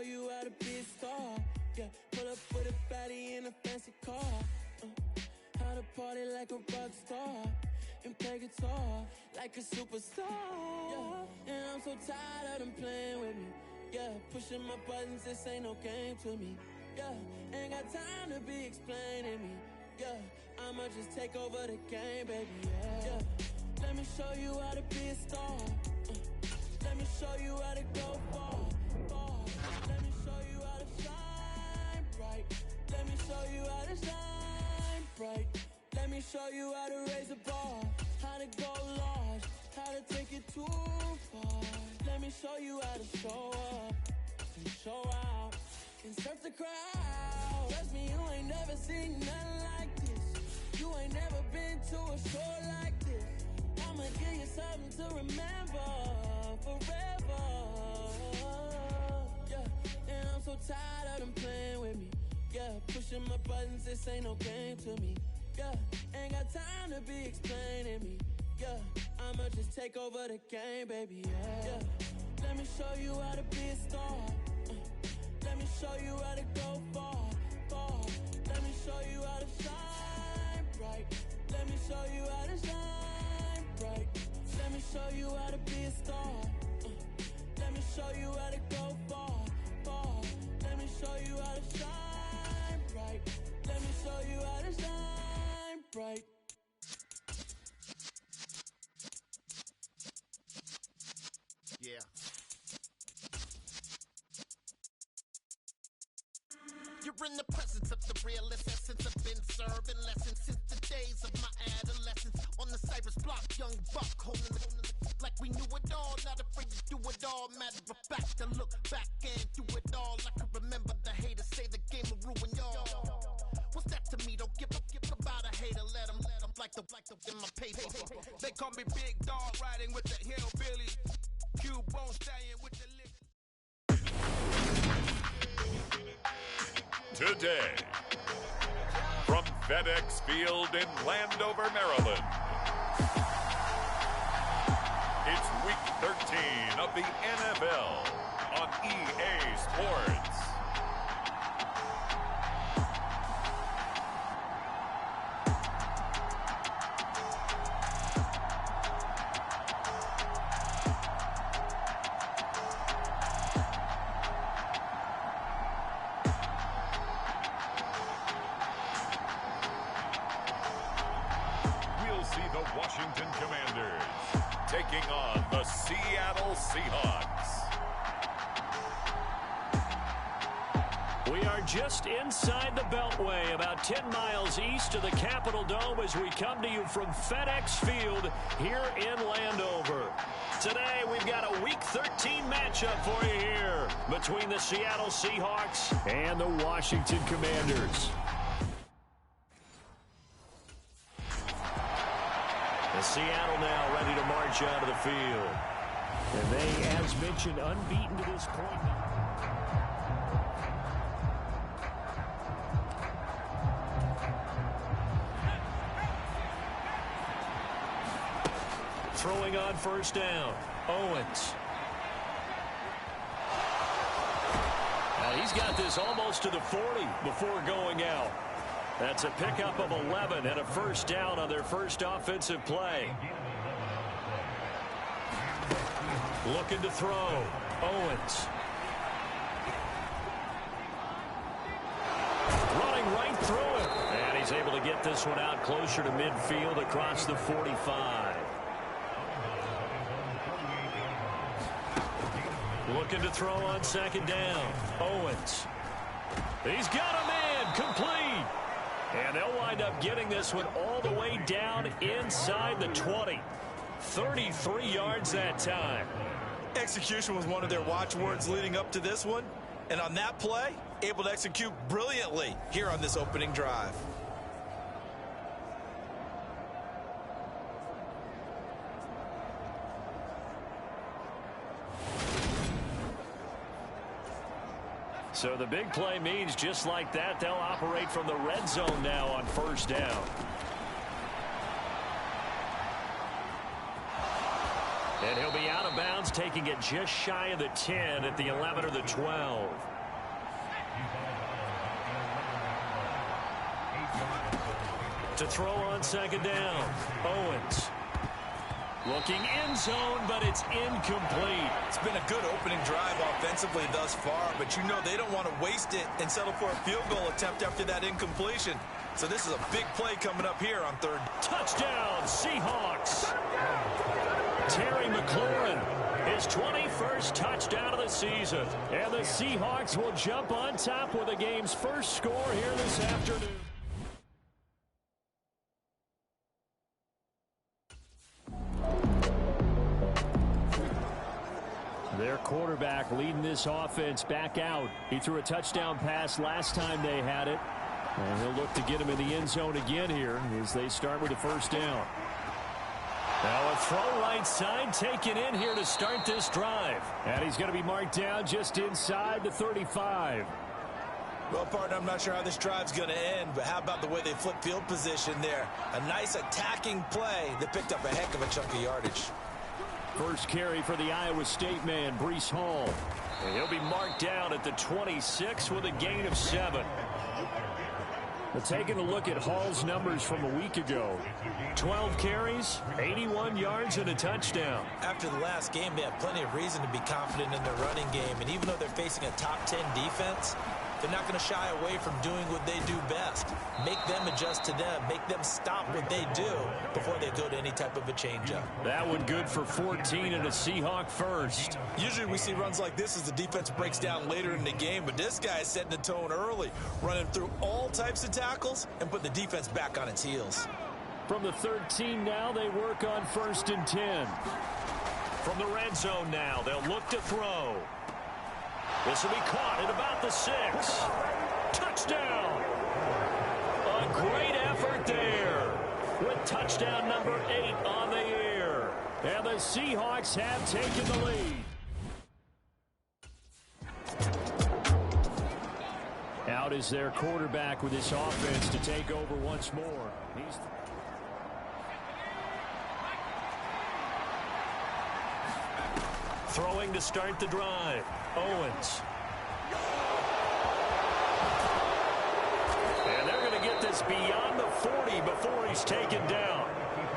you how to be a star. Yeah, pull up with a fatty in a fancy car. How to party like a rock star and play guitar like a superstar. Yeah, and I'm so tired of them playing with me. Yeah, pushing my buttons, this ain't no game to me. Yeah, ain't got time to be explaining me. Yeah, I'ma just take over the game, baby. Yeah, let me show you how to be a star. Let me show you how to go far. Let me show you how to shine bright. Let me show you how to shine bright. Let me show you how to raise a bar, how to go large, how to take it too far. Let me show you how to show up and show out and surf the crowd. Trust me, you ain't never seen nothing like this. You ain't never been to a show like this. I'ma give you something to remember forever. Yeah, and I'm so tired of them playing with me. Yeah, pushing my buttons, this ain't no game to me. Yeah, ain't got time to be explaining me. Yeah, I'ma just take over the game, baby. Yeah, let me show you how to be a star. Let me show you how to go far, far. Let me show you how to shine bright. Let me show you how to shine bright. Let me show you how to be a star. Let me show you how to go far, far. Let me show you how to shine bright. Let me show you how to shine bright. Yeah. You're in the presence of the realest essence. I've been serving lessons since the days of my adolescence. On the Cypress block, young buck holding the like we knew it all. Not afraid to do it all. Matter of fact, to look back and do it all. I can remember the haters say the game will ruin y'all. What's that to me? Don't give about a hater. Let them like the in my paper. They call me Big Dog, riding with the hillbilly. Cubone stallion with the lick. Today, from FedEx Field in Landover, Maryland, it's Week 13 of the NFL on EA Sports. Washington Commanders taking on the Seattle Seahawks. We are just inside the Beltway, about 10 miles east of the Capitol Dome as we come to you from FedEx Field here in Landover. Today we've got a Week 13 matchup for you here between the Seattle Seahawks and the Washington Commanders. Seattle now ready to march out of the field. And they, as mentioned, unbeaten to this point. Throwing on first down, Owens. Now he's got this almost to the 40 before going out. That's a pickup of 11 and a first down on their first offensive play. Looking to throw. Owens. Running right through it. And he's able to get this one out closer to midfield across the 45. Looking to throw on second down. Owens. He's got a man. Complete. And they'll wind up getting this one all the way down inside the 20. 33 yards that time. Execution was one of their watchwords leading up to this one. And on that play, able to execute brilliantly here on this opening drive. So the big play means just like that, they'll operate from the red zone now on first down. And he'll be out of bounds, taking it just shy of the 10 at the 11 or the 12. To throw on second down, Owens. Looking end zone, but it's incomplete. It's been a good opening drive offensively thus far, but you know they don't want to waste it and settle for a field goal attempt after that incompletion. So this is a big play coming up here on third. Touchdown, Seahawks. Terry McLaurin, his 21st touchdown of the season. And the Seahawks will jump on top with the game's first score here this afternoon. Their quarterback leading this offense back out. He threw a touchdown pass last time they had it. And he'll look to get him in the end zone again here as they start with the first down. Now a throw right side taken in here to start this drive. And he's going to be marked down just inside the 35. Well, partner, I'm not sure how this drive's going to end, but how about the way they flip field position there? A nice attacking play that picked up a heck of a chunk of yardage. First carry for the Iowa State man, Breece Hall. And he'll be marked down at the 26 with a gain of 7. But taking a look at Hall's numbers from a week ago, 12 carries, 81 yards, and a touchdown. After the last game, they have plenty of reason to be confident in their running game. And even though they're facing a top 10 defense, they're not going to shy away from doing what they do best. Make them adjust to them. Make them stop what they do before they go to any type of a changeup. That one good for 14 and a Seahawk first. Usually we see runs like this as the defense breaks down later in the game, but this guy is setting the tone early, running through all types of tackles and put the defense back on its heels. From the 13 now, they work on 1st and 10. From the red zone now, they'll look to throw. This will be caught at about the 6. Touchdown! A great effort there with touchdown number 8 on the year. And the Seahawks have taken the lead. Out is their quarterback with this offense to take over once more. He's throwing to start the drive. Owens. And they're going to get this beyond the 40 before he's taken down.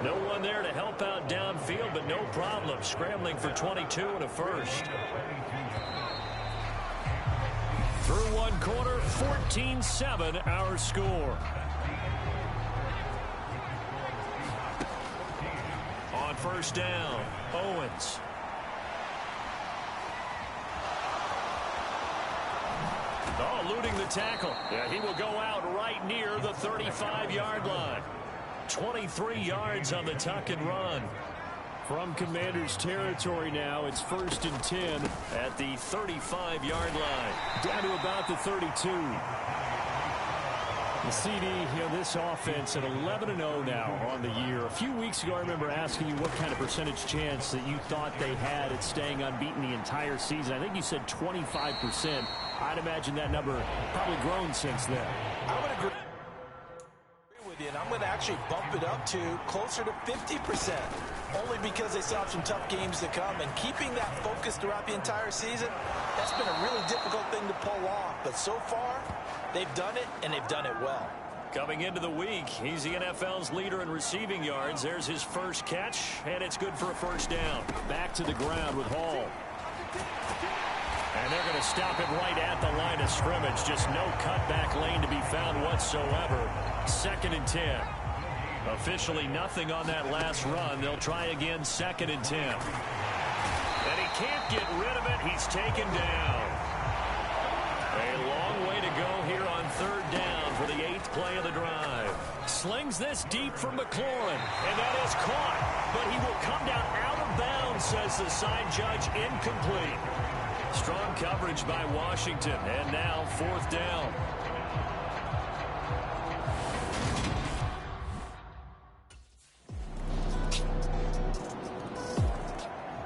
No one there to help out downfield, but no problem. Scrambling for 22 and a first. Through one quarter, 14-7 our score. On first down, Owens. Oh, eluding the tackle. Yeah, he will go out right near the 35-yard line. 23 yards on the tuck and run. From Commanders territory now, it's 1st and 10 at the 35-yard line. Down to about the 32. The CD, this offense at 11-0 now on the year. A few weeks ago, I remember asking you what kind of percentage chance that you thought they had at staying unbeaten the entire season. I think you said 25%. I'd imagine that number probably grown since then. I would agree with you, and I'm going to actually bump it up to closer to 50%, only because they still have some tough games to come, and keeping that focus throughout the entire season, that's been a really difficult thing to pull off. But so far, they've done it, and they've done it well. Coming into the week, he's the NFL's leader in receiving yards. There's his first catch, and it's good for a first down. Back to the ground with Hall. And they're going to stop him right at the line of scrimmage. Just no cutback lane to be found whatsoever. 2nd and 10. Officially nothing on that last run. They'll try again 2nd and 10. And he can't get rid of it. He's taken down. A long way to go here on 3rd down for the 8th play of the drive. Slings this deep from McLaurin. And that is caught. But he will come down out of bounds, says the side judge. Incomplete. Strong coverage by Washington, and now 4th down.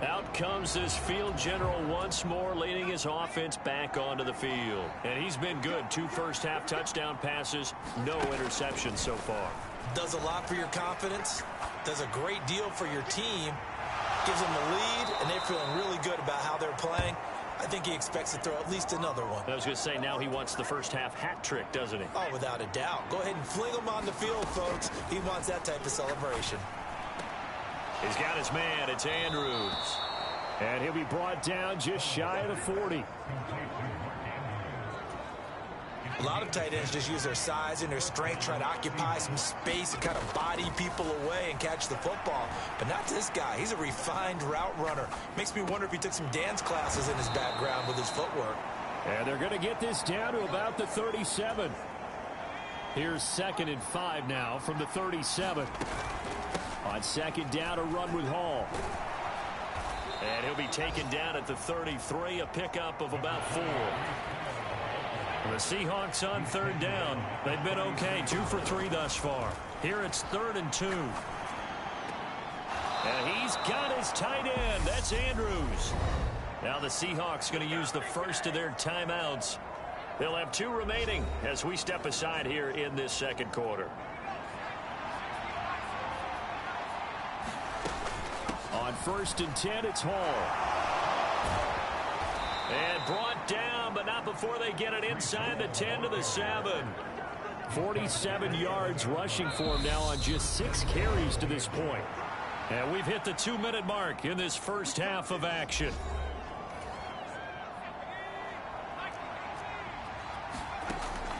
Out comes this field general once more, leading his offense back onto the field. And he's been good. 2 first-half touchdown passes, no interceptions so far. Does a lot for your confidence, does a great deal for your team, gives them the lead, and they're feeling really good about how they're playing. I think he expects to throw at least another one. I was going to say, now he wants the first half hat trick, doesn't he? Oh, without a doubt. Go ahead and fling him on the field, folks. He wants that type of celebration. He's got his man. It's Andrews. And he'll be brought down just shy of the 40. A lot of tight ends just use their size and their strength, try to occupy some space and kind of body people away and catch the football. But not this guy. He's a refined route runner. Makes me wonder if he took some dance classes in his background with his footwork. And they're going to get this down to about the 37. Here's 2nd and 5 now from the 37. On 2nd down, a run with Hall. And he'll be taken down at the 33, a pickup of about 4. The Seahawks on 3rd down. They've been okay, 2 for 3 thus far. Here it's 3rd and 2. And he's got his tight end. That's Andrews. Now the Seahawks going to use the first of their timeouts. They'll have 2 remaining as we step aside here in this 2nd quarter. On 1st and 10, it's Hall. And brought down, but not before they get it inside the 10 to the 7. 47 yards rushing for him now on just 6 carries to this point. And we've hit the 2-minute mark in this first half of action.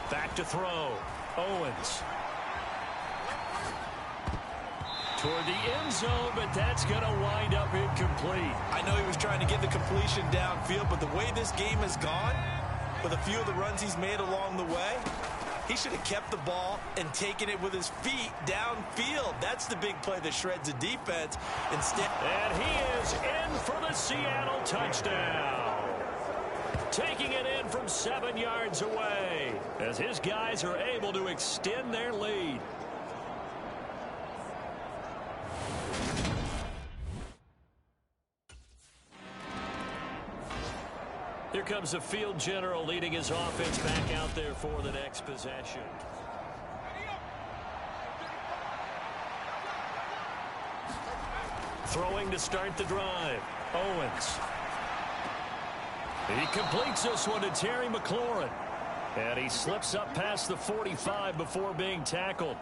Back to throw. Owens. Toward the end zone, but that's going to wind up incomplete. I know he was trying to get the completion downfield, but the way this game has gone, with a few of the runs he's made along the way, he should have kept the ball and taken it with his feet downfield. That's the big play that shreds the defense. Instead, and he is in for the Seattle touchdown. Taking it in from 7 yards away as his guys are able to extend their lead. Here comes the field general leading his offense back out there for the next possession. Throwing to start the drive. Owens. He completes this one to Terry McLaurin. And he slips up past the 45 before being tackled.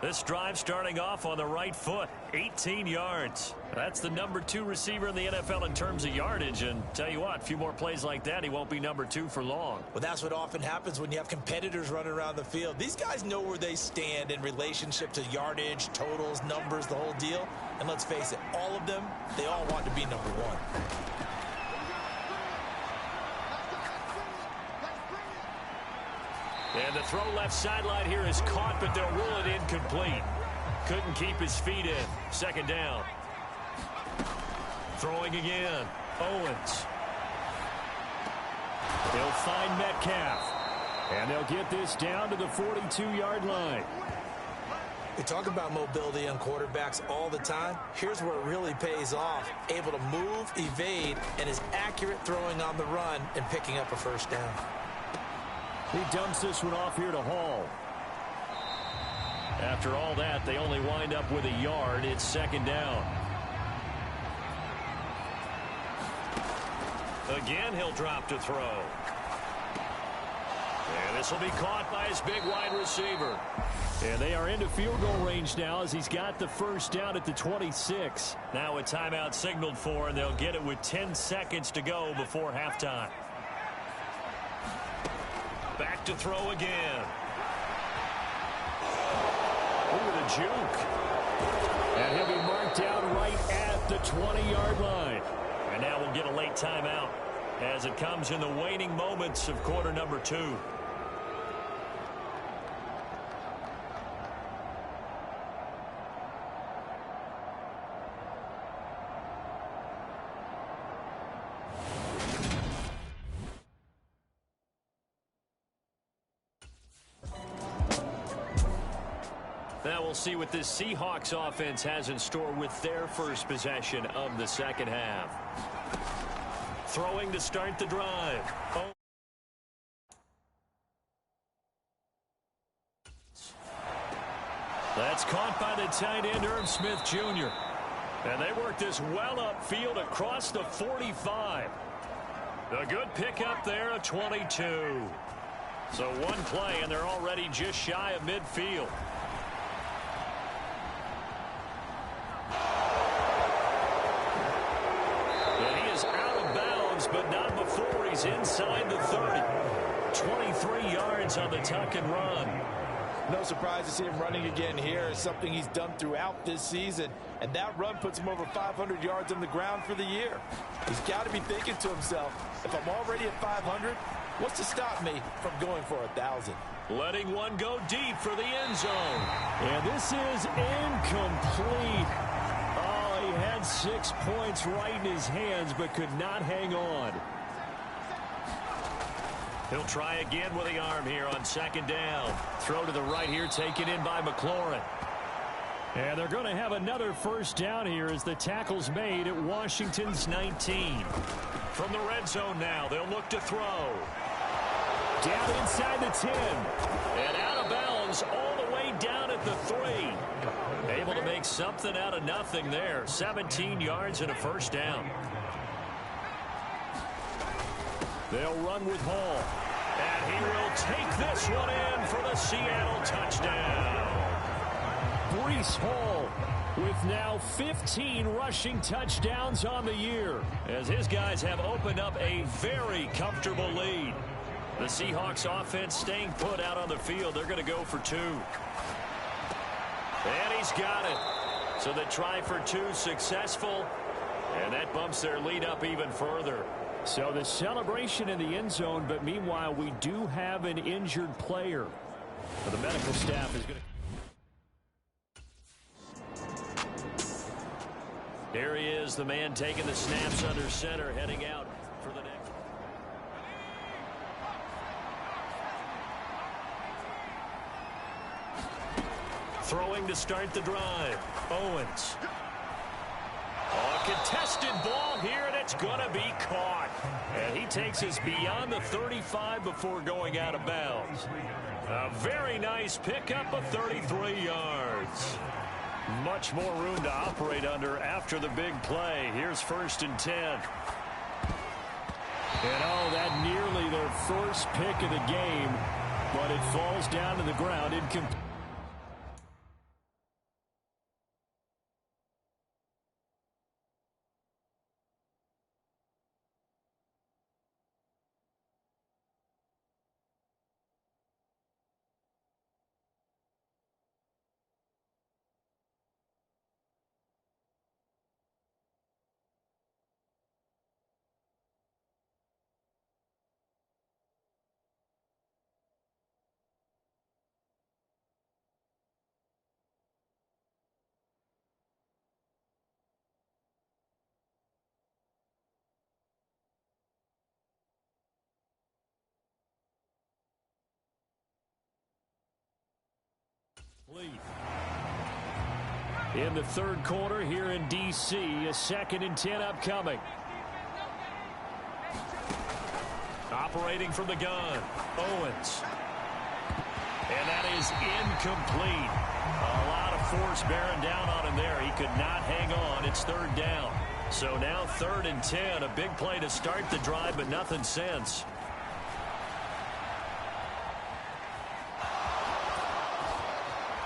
This drive starting off on the right foot, 18 yards. That's the number 2 receiver in the NFL in terms of yardage. And tell you what, a few more plays like that, he won't be number 2 for long. Well, that's what often happens when you have competitors running around the field. These guys know where they stand in relationship to yardage, totals, numbers, the whole deal. And let's face it, all of them, they all want to be number 1. And the throw left sideline here is caught, but they'll rule it incomplete. Couldn't keep his feet in. 2nd down. Throwing again. Owens. He'll find Metcalf. And they'll get this down to the 42-yard line. We talk about mobility on quarterbacks all the time. Here's where it really pays off. Able to move, evade, and is accurate throwing on the run and picking up a first down. He dumps this one off here to Hall. After all that, they only wind up with a yard. It's 2nd down. Again, he'll drop to throw. And this will be caught by his big wide receiver. And they are into field goal range now as he's got the first down at the 26. Now a timeout signaled for, and they'll get it with 10 seconds to go before halftime. Back to throw again. Look at the juke. And he'll be marked down right at the 20-yard line. And now we'll get a late timeout as it comes in the waning moments of quarter number 2. Now we'll see what this Seahawks offense has in store with their first possession of the 2nd half. Throwing to start the drive. Oh. That's caught by the tight end, Irv Smith Jr. And they work this well upfield across the 45. A good pickup there, a 22. So one play, and they're already just shy of midfield. And he is out of bounds, but not before he's inside the 30. 23 yards on the tuck and run. No surprise to see him running again here. It's something he's done throughout this season. And that run puts him over 500 yards on the ground for the year. He's got to be thinking to himself, if I'm already at 500, what's to stop me from going for 1,000? Letting one go deep for the end zone. And this is incomplete. Oh, he had 6 points right in his hands, but could not hang on. He'll try again with the arm here on second down. Throw to the right here, taken in by McLaurin. And they're going to have another first down here as the tackle's made at Washington's 19. From the red zone now, they'll look to throw. Down inside the 10. And out of bounds all the way down at the 3. Able to make something out of nothing there. 17 yards and a first down. They'll run with Hall. And he will take this one in for the Seattle touchdown. Breece Hall with now 15 rushing touchdowns on the year, as his guys have opened up a very comfortable lead. The Seahawks offense staying put out on the field. They're going to go for 2. And he's got it. So the try for 2 successful, and that bumps their lead up even further. So the celebration in the end zone, but meanwhile we do have an injured player. The medical staff is going to... There he is, the man taking the snaps under center, heading out for the next. Throwing to start the drive. Owens. A contested ball here, and it's going to be caught. And he takes us beyond the 35 before going out of bounds. A very nice pickup of 33 yards. Much more room to operate under after the big play. Here's 1st and 10. And oh, that nearly their first pick of the game, but it falls down to the ground incomplete. In the third quarter here in D.C., a 2nd and 10 upcoming. Operating from the gun, Owens. And that is incomplete. A lot of force bearing down on him there. He could not hang on. It's 3rd down. So now 3rd and 10. A big play to start the drive, but nothing since.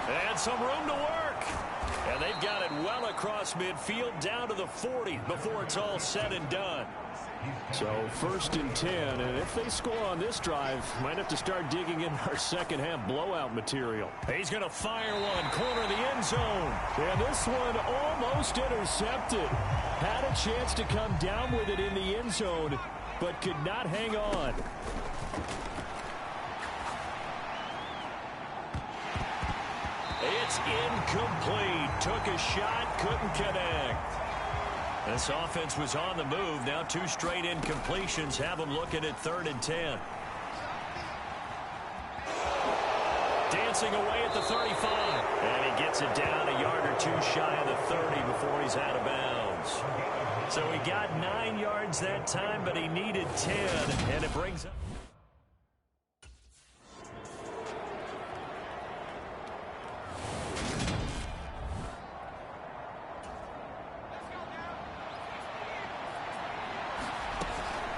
And some room to work. And they've got it well across midfield down to the 40 before it's all said and done. So 1st and 10, and if they score on this drive, might have to start digging in our second half blowout material. He's going to fire one, corner the end zone. And this one almost intercepted. Had a chance to come down with it in the end zone, but could not hang on. It's incomplete. Took a shot, couldn't connect. This offense was on the move. Now 2 straight incompletions have them looking at 3rd and 10. Dancing away at the 35. And he gets it down a yard or 2 shy of the 30 before he's out of bounds. So he got 9 yards that time, but he needed 10, and it brings up.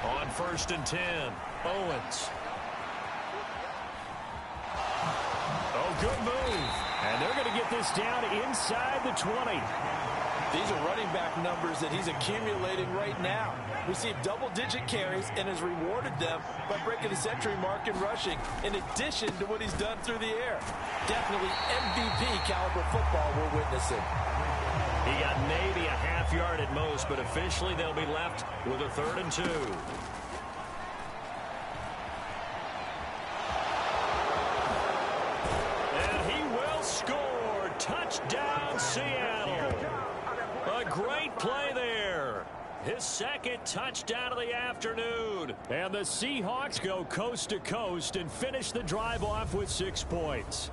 On 1st and 10. Owens. Oh, good move. And they're going to get this down inside the 20. These are running back numbers that he's accumulating right now. Received double-digit carries and has rewarded them by breaking the century mark in rushing, in addition to what he's done through the air. Definitely MVP caliber football we're witnessing. He got maybe a half yard at most, but officially they'll be left with a 3rd and 2. And he will score. Touchdown, Seattle. A great play there. His 2nd touchdown of the afternoon. And the Seahawks go coast to coast and finish the drive off with 6 points.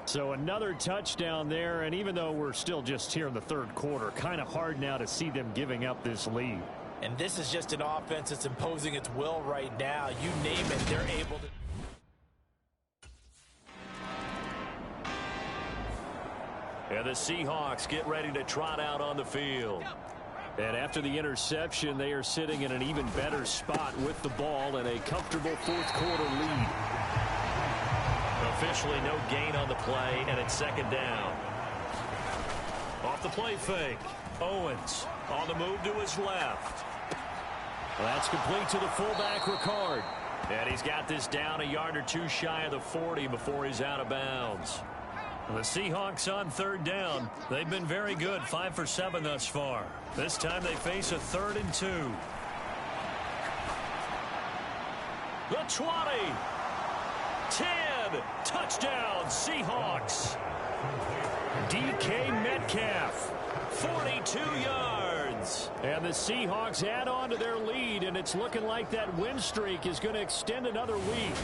So another touchdown there, and even though we're still just here in the 3rd quarter, kind of hard now to see them giving up this lead. And this is just an offense that's imposing its will right now. You name it, they're able to. And the Seahawks get ready to trot out on the field. And after the interception, they are sitting in an even better spot with the ball and a comfortable 4th quarter lead. Officially no gain on the play, and it's 2nd down. Off the play fake. Owens on the move to his left. That's complete to the fullback, Ricard. And he's got this down a yard or 2 shy of the 40 before he's out of bounds. The Seahawks on 3rd down. They've been very good, 5 for 7 thus far. This time they face a 3rd and 2. The 20. 10. Touchdown, Seahawks. DK Metcalf, 42 yards. And the Seahawks add on to their lead, and it's looking like that win streak is going to extend another week.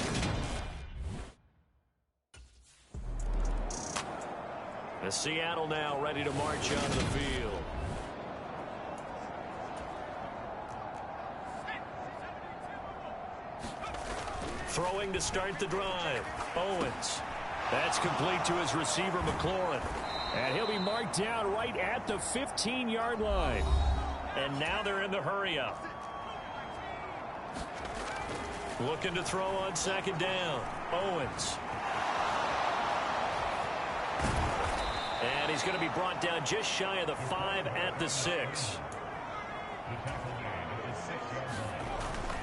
And Seattle now ready to march onto the field. Throwing to start the drive. Owens. That's complete to his receiver, McLaurin. And he'll be marked down right at the 15-yard line. And now they're in the hurry-up. Looking to throw on 2nd down. Owens. And he's going to be brought down just shy of the 5 at the 6.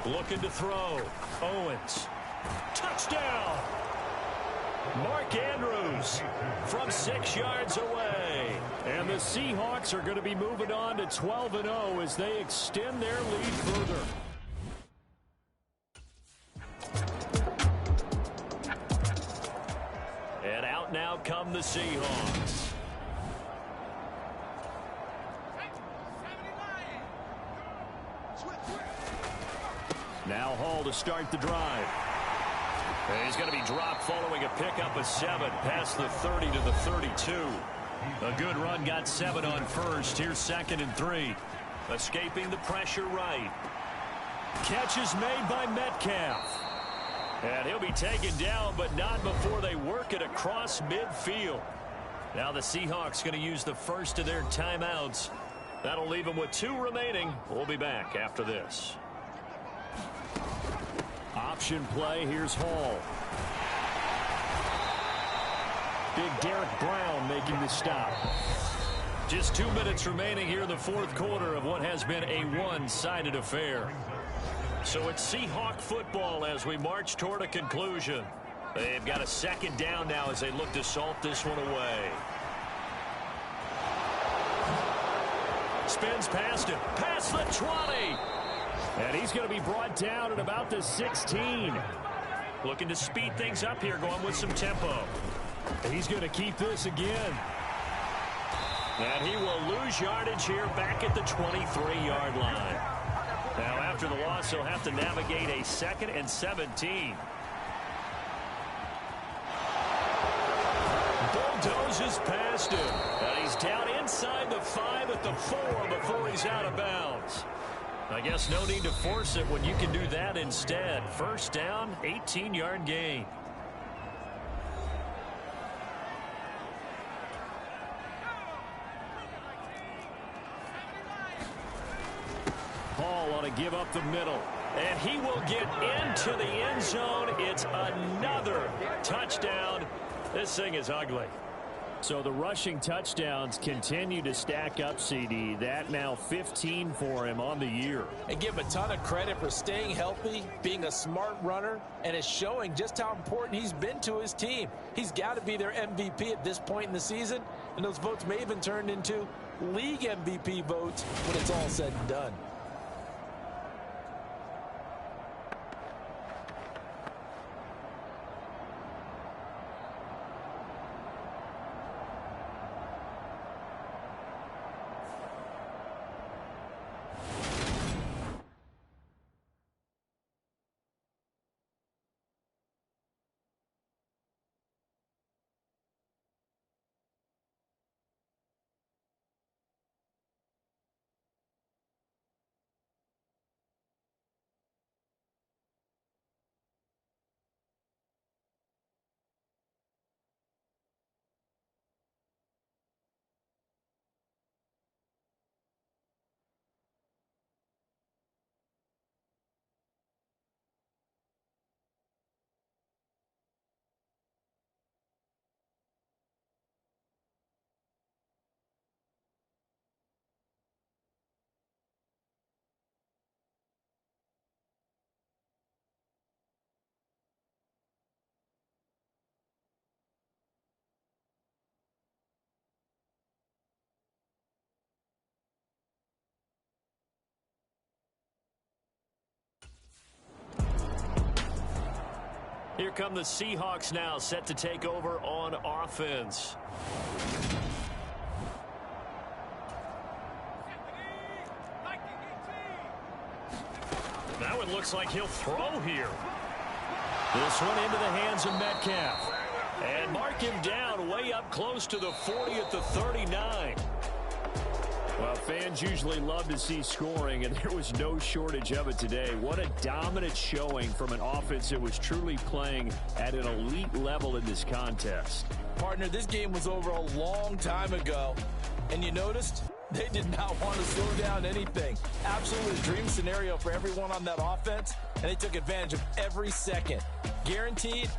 Looking to throw. Owens. Touchdown! Mark Andrews from 6 yards away. And the Seahawks are going to be moving on to 12-0 as they extend their lead further. And out now come the Seahawks. Now Hall to start the drive. And he's going to be dropped following a pickup of 7 past the 30 to the 32. A good run, got 7 on first. Here's 2nd and 3. Escaping the pressure right. Catch is made by Metcalf. And he'll be taken down, but not before they work it across midfield. Now the Seahawks going to use the first of their timeouts. That'll leave them with 2 remaining. We'll be back after this. Option play. Here's Hall. Big Derek Brown making the stop. Just 2 minutes remaining here in the 4th quarter of what has been a one-sided affair. So it's Seahawk football as we march toward a conclusion. They've got a 2nd down now as they look to salt this one away. Spins past him. Past the 20. And he's going to be brought down at about the 16. Looking to speed things up here, going with some tempo. And he's going to keep this again. And he will lose yardage here back at the 23-yard line. Now, after the loss, he'll have to navigate a 2nd and 17. Bulldozes past him. And he's down inside the 5 at the 4 before he's out of bounds. I guess no need to force it when you can do that instead. 1st down, 18-yard gain. Hall ought to give up the middle. And he will get into the end zone. It's another touchdown. This thing is ugly. So the rushing touchdowns continue to stack up, CD. That now 15 for him on the year. And give him a ton of credit for staying healthy, being a smart runner, and it's showing just how important he's been to his team. He's got to be their MVP at this point in the season, and those votes may even turn into league MVP votes when it's all said and done. Here come the Seahawks now, set to take over on offense. That one looks like he'll throw here. This one into the hands of Metcalf. And mark him down way up close to the 40 at the 39. Well, fans usually love to see scoring, and there was no shortage of it today. What a dominant showing from an offense that was truly playing at an elite level in this contest. Partner, this game was over a long time ago, and you noticed they did not want to slow down anything. Absolutely a dream scenario for everyone on that offense, and they took advantage of every second. Guaranteed.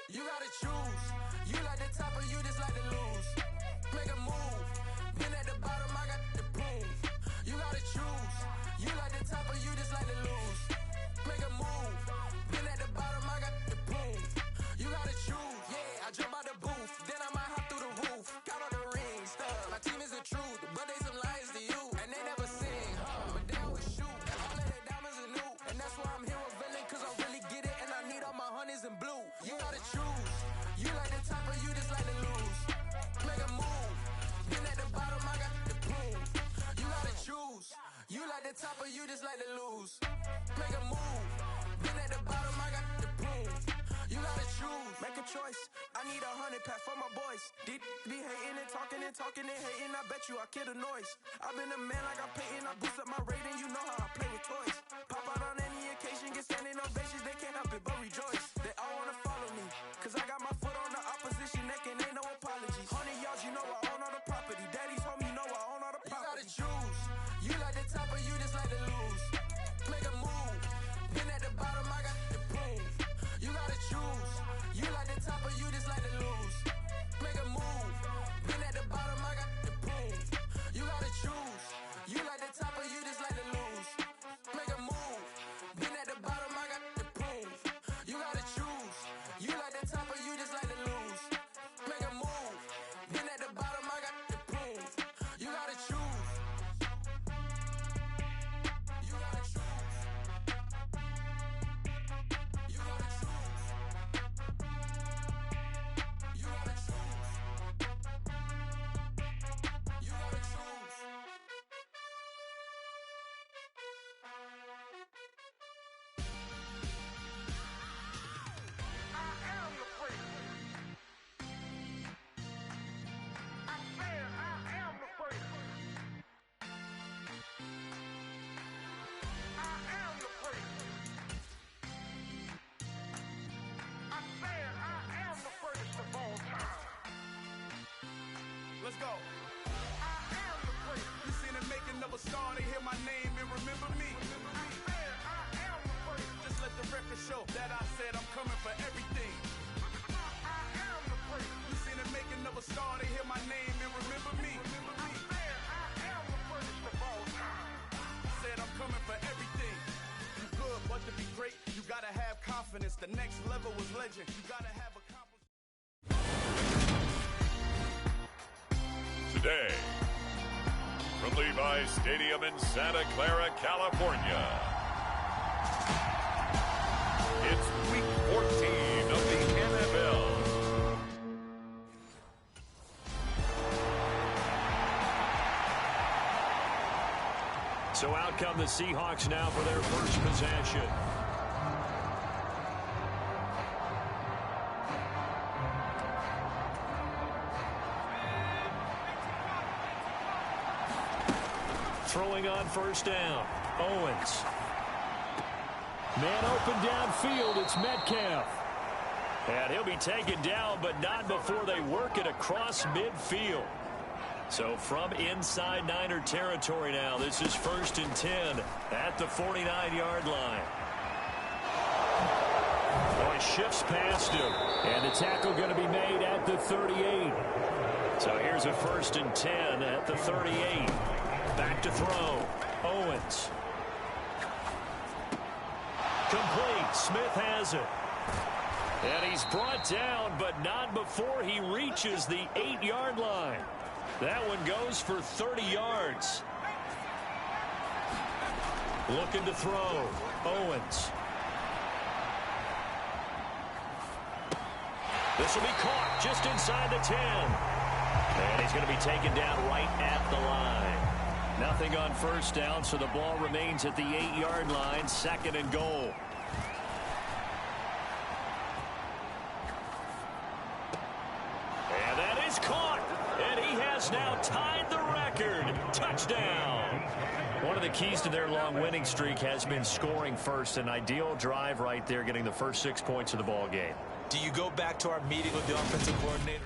You gotta choose. You like the top or you just like to lose. Make a move. Been at the bottom, I got the prove. You gotta choose. You like the top or you just like to lose. Make a move. Been at the bottom, I got the prove. You gotta choose. Yeah, I jump out the booth. Then I might hop through the roof. Count all the rings, stuff. My team is the truth, but they some liars to you. And they never sing, but they always shoot. And all of their diamonds are new. And that's why I'm here with villain, cause I really get it. And I need all my honeys in blue. You gotta choose. You like the top or you just like to lose. Make a move. Been at the bottom, I got the proof. You gotta choose. You like the top or you just like to lose. Make a move. Been at the bottom, I got the proof. You gotta choose. Make a choice. I need 100 pack for my boys. Be hating and talking and hating. I bet you I kill the noise. I've been a man like I'm Peyton. I boost up my rating. You know how I play with toys. Pop out on any occasion, get standing ovations. They can't help it but rejoice. They all wanna follow me, cause I got my foot on the opposition neck and ain't no apologies. 100 yards, you know I own all the property. Daddy's home, you know I own all the property. You gotta choose. You like the top or you just like to lose. Make a move. Been at the bottom, I got the proof. You gotta choose. You like the top or you just like to lose. Make a move. Been at the bottom, I got the proof. You gotta choose. You like the top or you just like to lose. star, they hear my name and remember me. Just let the record show that I said I'm coming for everything. You seen the making of a star, they hear my name and remember me. Said I'm coming for everything. You good, but to be great, you gotta have confidence. The next level was legend. You gotta have Today, from Levi's Stadium in Santa Clara, California, it's Week 14 of the NFL. So out come the Seahawks now for their first possession. Throwing on first down. Owens. Man open downfield. It's Metcalf. And he'll be taken down, but not before they work it across midfield. So from inside Niner territory now, this is 1st and 10 at the 49-yard line. Oh, he shifts past him. And the tackle going to be made at the 38. So here's a 1st and 10 at the 38. Back to throw. Owens. Complete. Smith has it. And he's brought down, but not before he reaches the 8-yard line. That one goes for 30 yards. Looking to throw. Owens. This will be caught just inside the 10. And he's going to be taken down right at the line. Nothing on first down, so the ball remains at the 8-yard line, 2nd and goal. And that is caught. And he has now tied the record. Touchdown. One of the keys to their long winning streak has been scoring first. An ideal drive right there, getting the first 6 points of the ball game. Do you go back to our meeting with the offensive coordinator?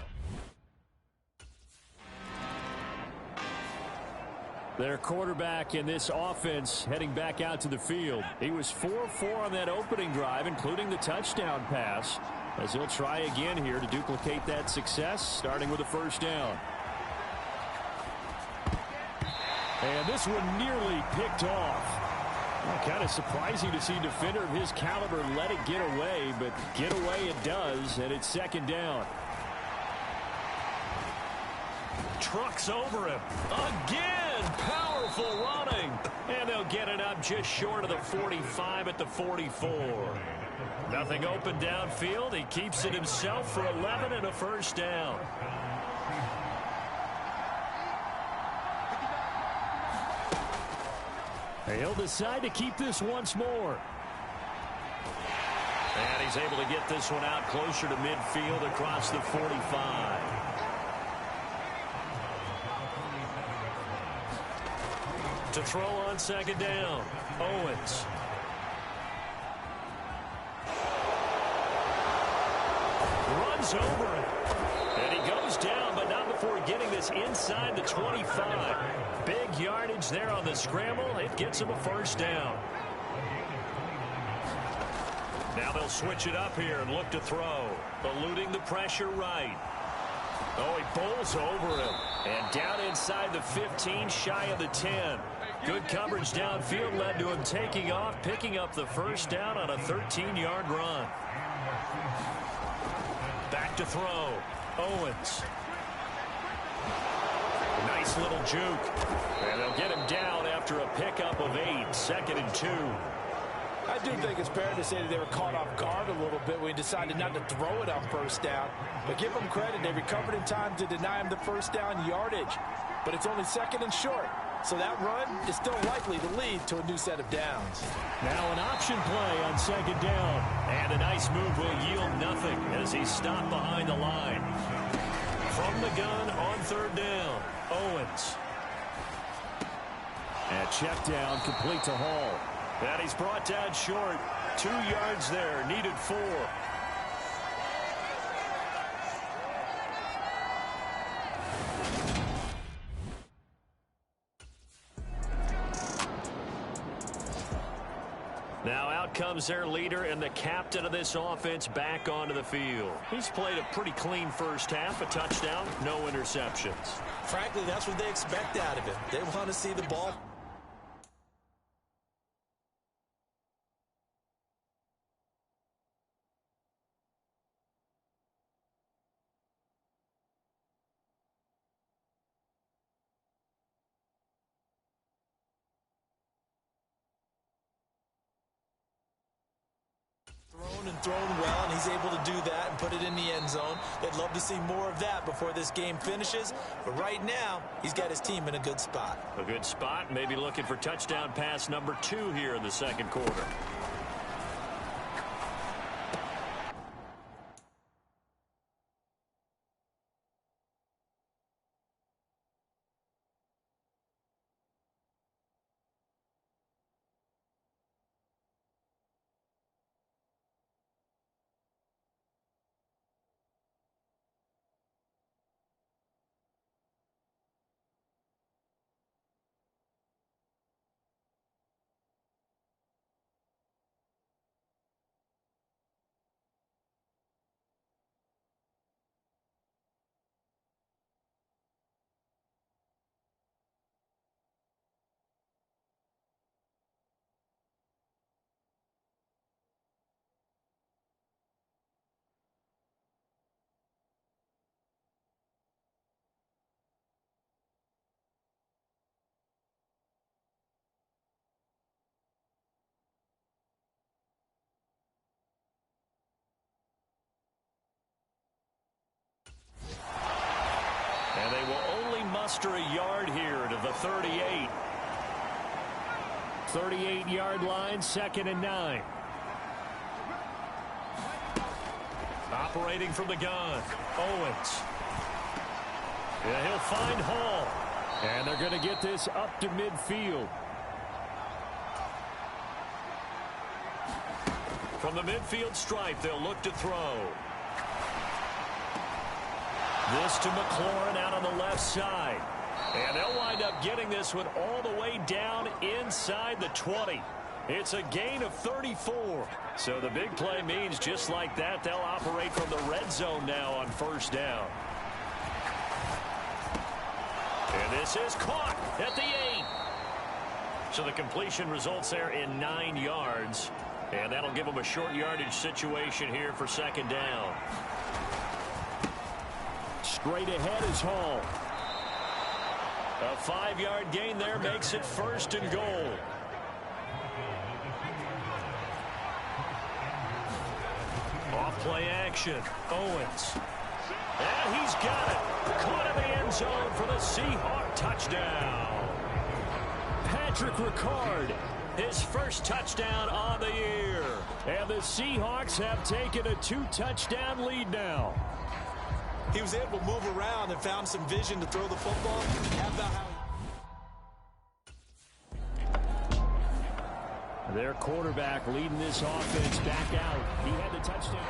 Their quarterback in this offense heading back out to the field. He was 4-4 on that opening drive, including the touchdown pass, as he'll try again here to duplicate that success, starting with a first down. And this one nearly picked off. Kind of surprising to see a defender of his caliber let it get away, but get away it does, and it's 2nd down. Trucks over him. Again, powerful running. And they'll get it up just short of the 45 at the 44. Nothing open downfield. He keeps it himself for 11 and a first down. He'll decide to keep this once more. And he's able to get this one out closer to midfield across the 45. To throw on 2nd down. Owens. Runs over it. And he goes down, but not before getting this inside the 25. Big yardage there on the scramble. It gets him a first down. Now they'll switch it up here and look to throw. Eluding the pressure right. Oh, he bowls over him. And down inside the 15, shy of the 10. Good coverage downfield led to him taking off, picking up the first down on a 13-yard run. Back to throw. Owens. Nice little juke. And they'll get him down after a pickup of 8. 2nd and 2. I do think it's fair to say that they were caught off guard a little bit when he decided not to throw it on first down. But give them credit. They recovered in time to deny him the first down yardage. But it's only 2nd and short. So that run is still likely to lead to a new set of downs. Now an option play on 2nd down. And a nice move will yield nothing as he's stopped behind the line. From the gun on 3rd down. Owens. And check down, complete to Hall. And he's brought down short. 2 yards there, needed 4. Now out comes their leader and the captain of this offense back onto the field. He's played a pretty clean first half, a touchdown, no interceptions. Frankly, that's what they expect out of him. They want to see the ball. Thrown well, and he's able to do that and put it in the end zone. They'd love to see more of that before this game finishes, but right now he's got his team in a good spot. A good spot, maybe looking for touchdown pass number 2 here in the second quarter. And they will only muster a yard here to the 38. 38-yard line, 2nd and 9. Operating from the gun, Owens. Yeah, he'll find Hall. And they're going to get this up to midfield. From the midfield stripe, they'll look to throw. This to McLaurin out on the left side. And they'll wind up getting this one all the way down inside the 20. It's a gain of 34. So the big play means just like that, they'll operate from the red zone now on first down. And this is caught at the 8. So the completion results there in 9 yards. And that'll give them a short yardage situation here for second down. Straight ahead is Hall. A 5-yard gain there makes it 1st and goal. Off play action. Owens. And he's got it. Caught in the end zone for the Seahawk touchdown. Patrick Ricard, his first touchdown on the year. And the Seahawks have taken a 2-touchdown lead now. He was able to move around and found some vision to throw the football. How about how their quarterback leading this offense back out. He had the touchdown.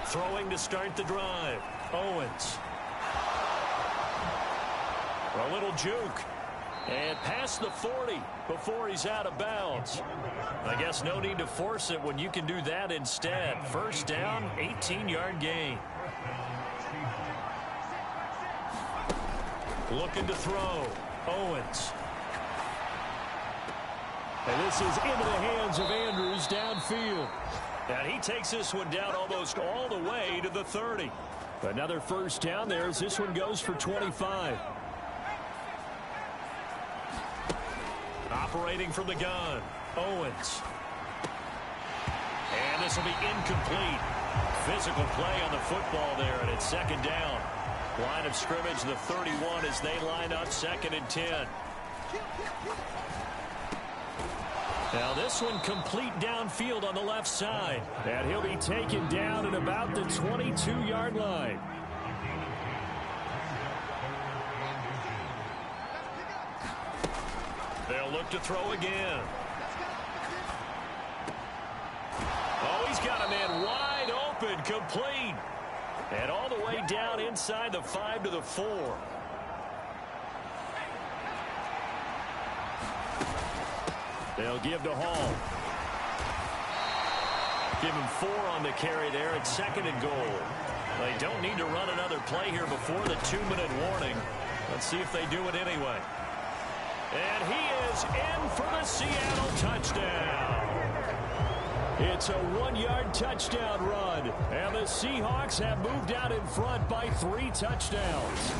Throwing to start the drive. Owens. A little juke. And past the 40 before he's out of bounds. I guess no need to force it when you can do that instead. First down, 18-yard gain. Looking to throw. Owens. And this is into the hands of Andrews downfield. And he takes this one down almost all the way to the 30. Another first down there as this one goes for 25. Operating from the gun, Owens. And this will be incomplete. Physical play on the football there, and it's second down. Line of scrimmage, the 31 as they line up 2nd and 10. Now this one complete downfield on the left side. And he'll be taken down at about the 22-yard line. They'll look to throw again. Oh, he's got a man wide open, complete. And all the way down inside the 5 to the 4. They'll give to Hall. Give him 4 on the carry there at 2nd and goal. They don't need to run another play here before the 2-minute warning. Let's see if they do it anyway. And he is in for the Seattle touchdown. It's a 1-yard touchdown run, and the Seahawks have moved out in front by 3 touchdowns.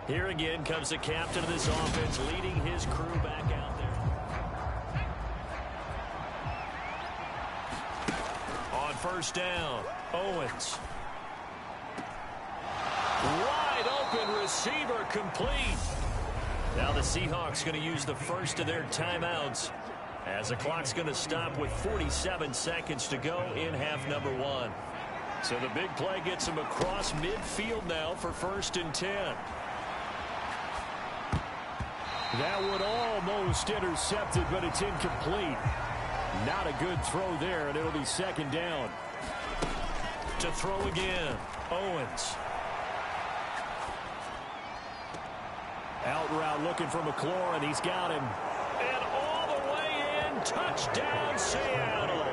Here again comes the captain of this offense, leading his crew back out there. On first down, Owens. Wide open receiver, complete. Now the Seahawks going to use the first of their timeouts as the clock's going to stop with 47 seconds to go in half number 1. So the big play gets them across midfield now for 1st and 10. That would almost intercepted, but it's incomplete. Not a good throw there, and it'll be 2nd down. To throw again, Owens. Out route looking for McLaurin. He's got him. And all the way in, touchdown Seattle.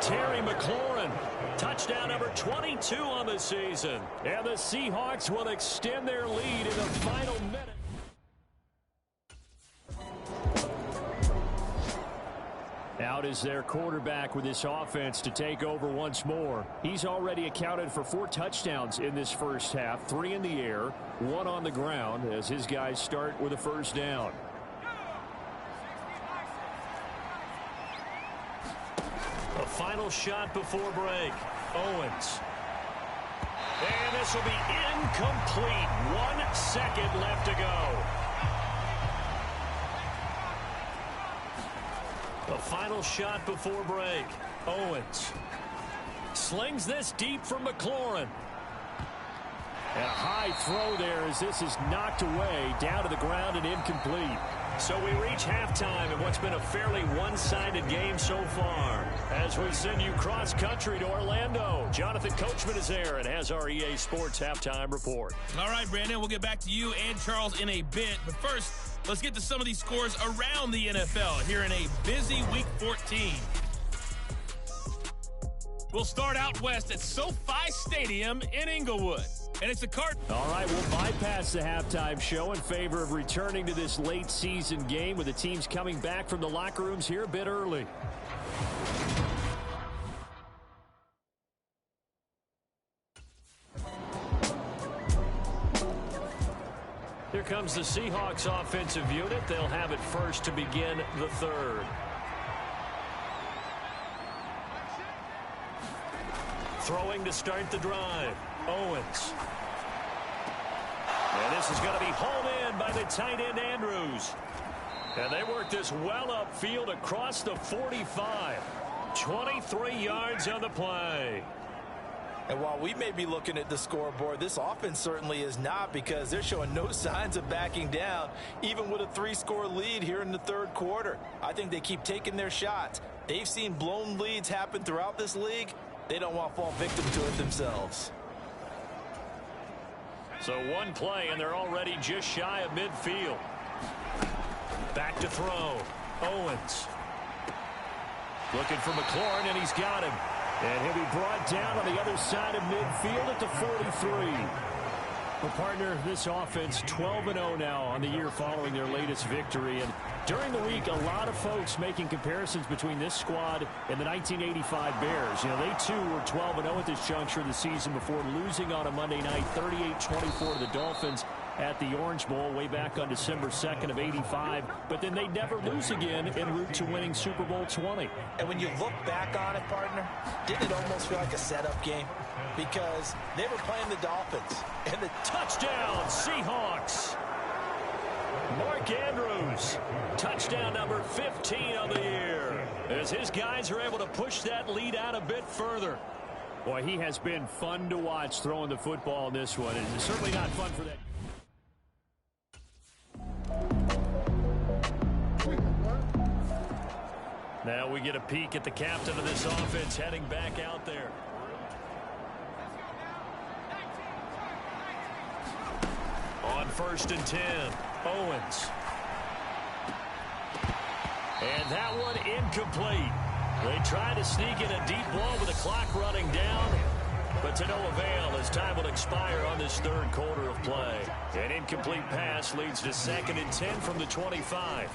Terry McLaurin, touchdown number 22 on the season. And the Seahawks will extend their lead in the final minute. Out is their quarterback with this offense to take over once more. He's already accounted for 4 touchdowns in this first half, 3 in the air, 1 on the ground as his guys start with a 1st down. A final shot before break. Owens. And this will be incomplete. 1 second left to go. A final shot before break. Owens slings this deep from McLaurin. And a high throw there as this is knocked away down to the ground and incomplete. So we reach halftime in what's been a fairly one-sided game so far. As we send you cross-country to Orlando, Jonathan Coachman is there and has our EA Sports halftime report. All right, Brandon, we'll get back to you and Charles in a bit. But first, let's get to some of these scores around the NFL here in a busy Week 14. We'll start out west at SoFi Stadium in Inglewood. And it's a Cardinals. All right, we'll bypass the halftime show in favor of returning to this late season game with the teams coming back from the locker rooms here a bit early. Here comes the Seahawks offensive unit. They'll have it first to begin the 3rd. Throwing to start the drive. Owens. And this is going to be hauled in by the tight end Andrews. And they work this well upfield across the 45. 23 yards on the play. And while we may be looking at the scoreboard, this offense certainly is not, because they're showing no signs of backing down, even with a 3-score lead here in the 3rd quarter. I think they keep taking their shots. They've seen blown leads happen throughout this league. They don't want to fall victim to it themselves. So 1 play, and they're already just shy of midfield. Back to throw. Owens. Looking for McLaurin, and he's got him. And he'll be brought down on the other side of midfield at the 43. Well, partner, this offense 12-0 now on the year following their latest victory. And during the week, a lot of folks making comparisons between this squad and the 1985 Bears. You know, they too were 12-0 at this juncture of the season before losing on a Monday night 38-24 to the Dolphins at the Orange Bowl way back on December 2nd of '85. But then they never lose again en route to winning Super Bowl 20. And when you look back on it, partner, didn't it almost feel like a setup game? Because they were playing the Dolphins. And the touchdown, Seahawks. Mark Andrews, touchdown number 15 of the year, as his guys are able to push that lead out a bit further. Boy, he has been fun to watch throwing the football in this one. It's certainly not fun for that. Now we get a peek at the captain of this offense heading back out there. On 1st and 10, Owens. And that one incomplete. They tried to sneak in a deep ball with the clock running down, but to no avail as time will expire on this third quarter of play. An incomplete pass leads to 2nd and 10 from the 25.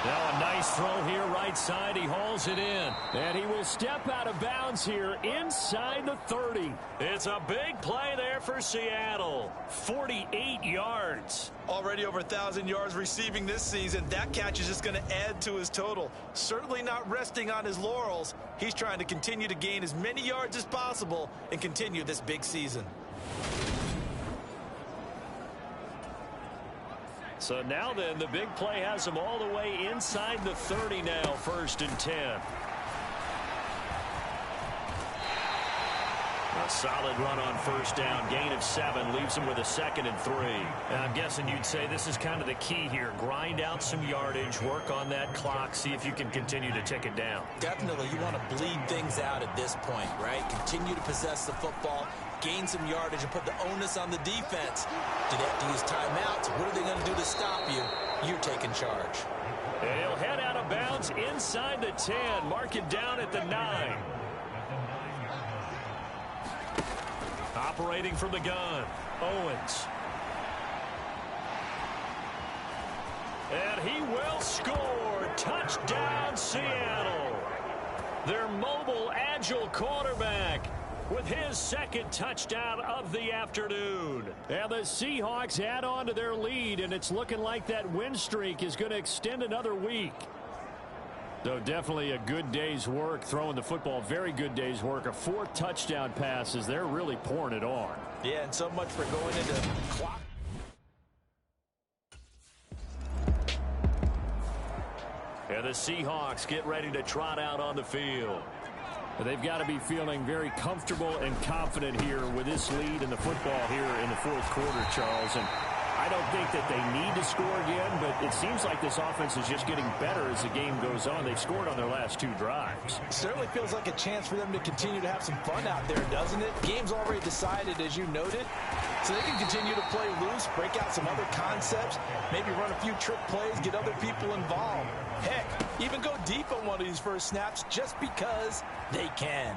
Now a nice throw here right side. He hauls it in. And he will step out of bounds here inside the 30. It's a big play there for Seattle. 48 yards. Already over 1,000 yards receiving this season. That catch is just going to add to his total. Certainly not resting on his laurels. He's trying to continue to gain as many yards as possible and continue this big season. So now then, the big play has him all the way inside the 30 now, 1st and 10. A solid run on 1st down, gain of 7, leaves him with a 2nd and 3. And I'm guessing you'd say this is kind of the key here. Grind out some yardage, work on that clock, see if you can continue to tick it down. Definitely, you want to bleed things out at this point, right? Continue to possess the football, gain some yardage, and put the onus on the defense. Do they have to use timeouts? What are they going to do to stop you? You're taking charge. And he'll head out of bounds inside the 10, mark it down at the 9. Operating from the gun, Owens. And he will score. Touchdown, Seattle. Their mobile, agile quarterback with his 2nd touchdown of the afternoon. And the Seahawks add on to their lead, and it's looking like that win streak is going to extend another week. So definitely a good day's work throwing the football. Very good day's work. A 4th touchdown passes. They're really pouring it on. Yeah, and so much for going into clock. And the Seahawks get ready to trot out on the field. They've got to be feeling very comfortable and confident here with this lead in the football here in the 4th quarter, Charles. And I don't think that they need to score again, but it seems like this offense is just getting better as the game goes on. They've scored on their last 2 drives. Certainly feels like a chance for them to continue to have some fun out there, doesn't it? Game's already decided, as you noted, so they can continue to play loose, break out some other concepts, maybe run a few trick plays, get other people involved. Heck, even go deep on one of these first snaps just because they can.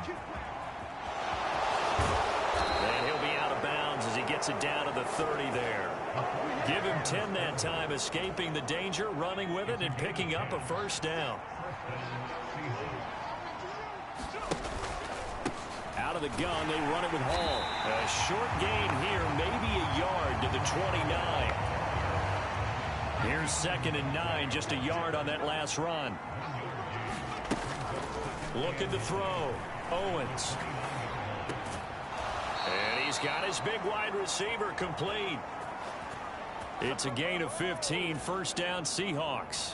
And he'll be out of bounds as he gets it down to the 30 there. Give him 10 that time, escaping the danger, running with it, and picking up a 1st down. Out of the gun, they run it with Hall. A short gain here, maybe a yard to the 29. Here's 2nd and 9, just a yard on that last run. Look at the throw. Owens. And he's got his big wide receiver complete. It's a gain of 15, 1st down Seahawks.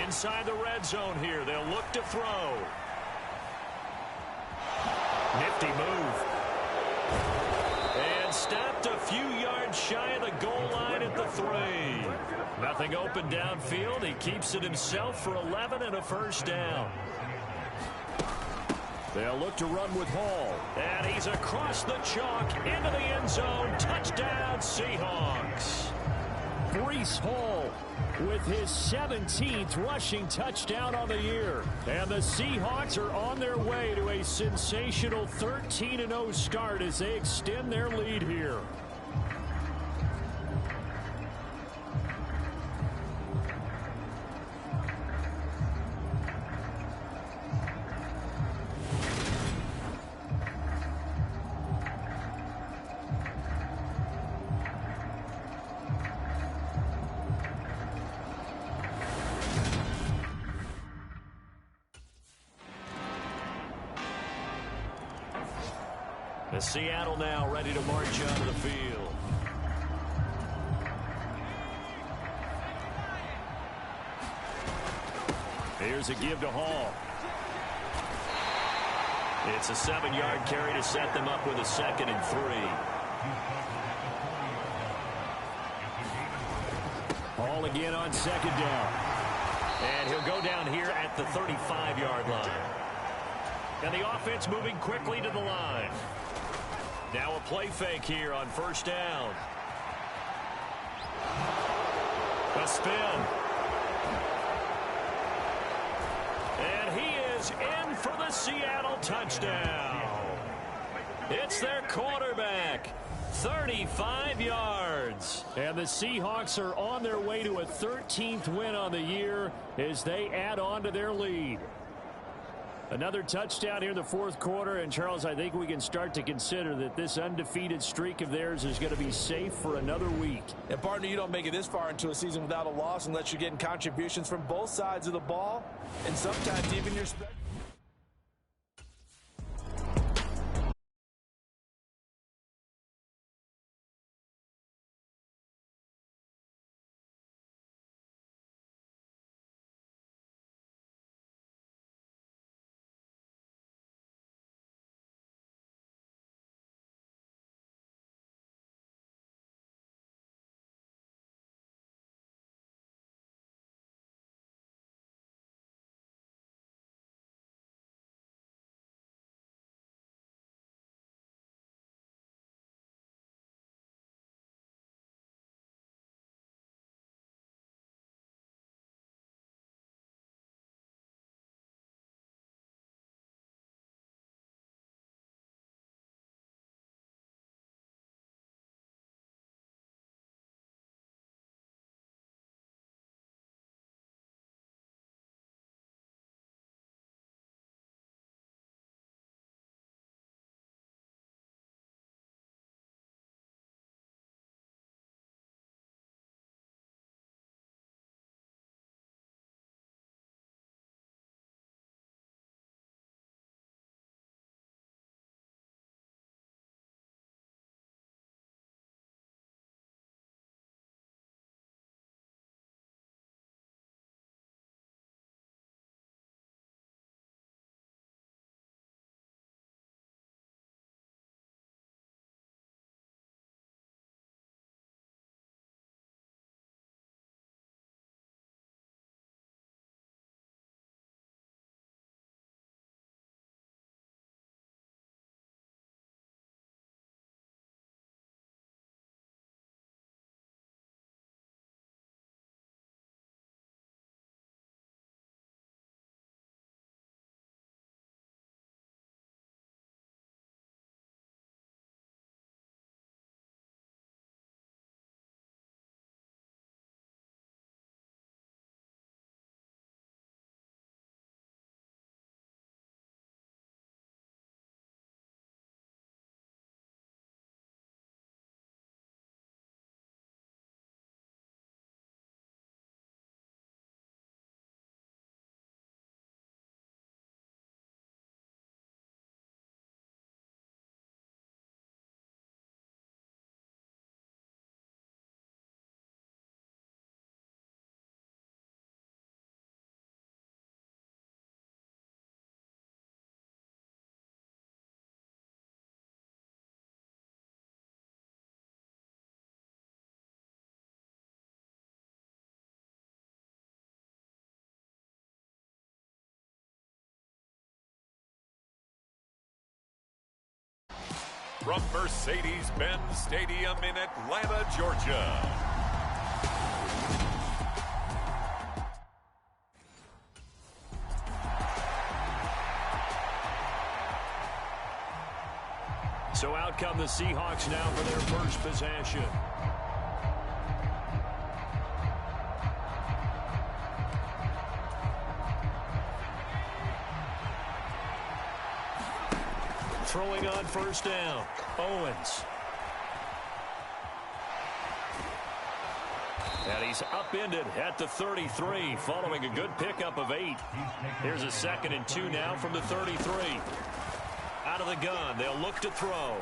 Inside the red zone here, they'll look to throw. Nifty move. And stopped a few yards shy of the goal line at the 3. Nothing open downfield. He keeps it himself for 11 and a 1st down. They'll look to run with Hall. And he's across the chalk into the end zone. Touchdown, Seahawks. Breece Hall with his 17th rushing touchdown on the year. And the Seahawks are on their way to a sensational 13-0 start as they extend their lead here. Seattle now ready to march onto the field. Here's a give to Hall. It's a 7-yard carry to set them up with a 2nd and 3. Hall again on 2nd down. And he'll go down here at the 35-yard line. And the offense moving quickly to the line. Now a play fake here on first down. A spin. And he is in for the Seattle touchdown. It's their quarterback. 35 yards. And the Seahawks are on their way to a 13th win on the year as they add on to their lead. Another touchdown here in the fourth quarter. And, Charles, I think we can start to consider that this undefeated streak of theirs is going to be safe for another week. And, partner, you don't make it this far into a season without a loss unless you're getting contributions from both sides of the ball and sometimes even your special. From Mercedes-Benz Stadium in Atlanta, Georgia. So out come the Seahawks now for their first possession. Throwing on first down, Owens. And he's upended at the 33, following a good pickup of 8. Here's a 2nd and 2 now from the 33. Out of the gun, they'll look to throw.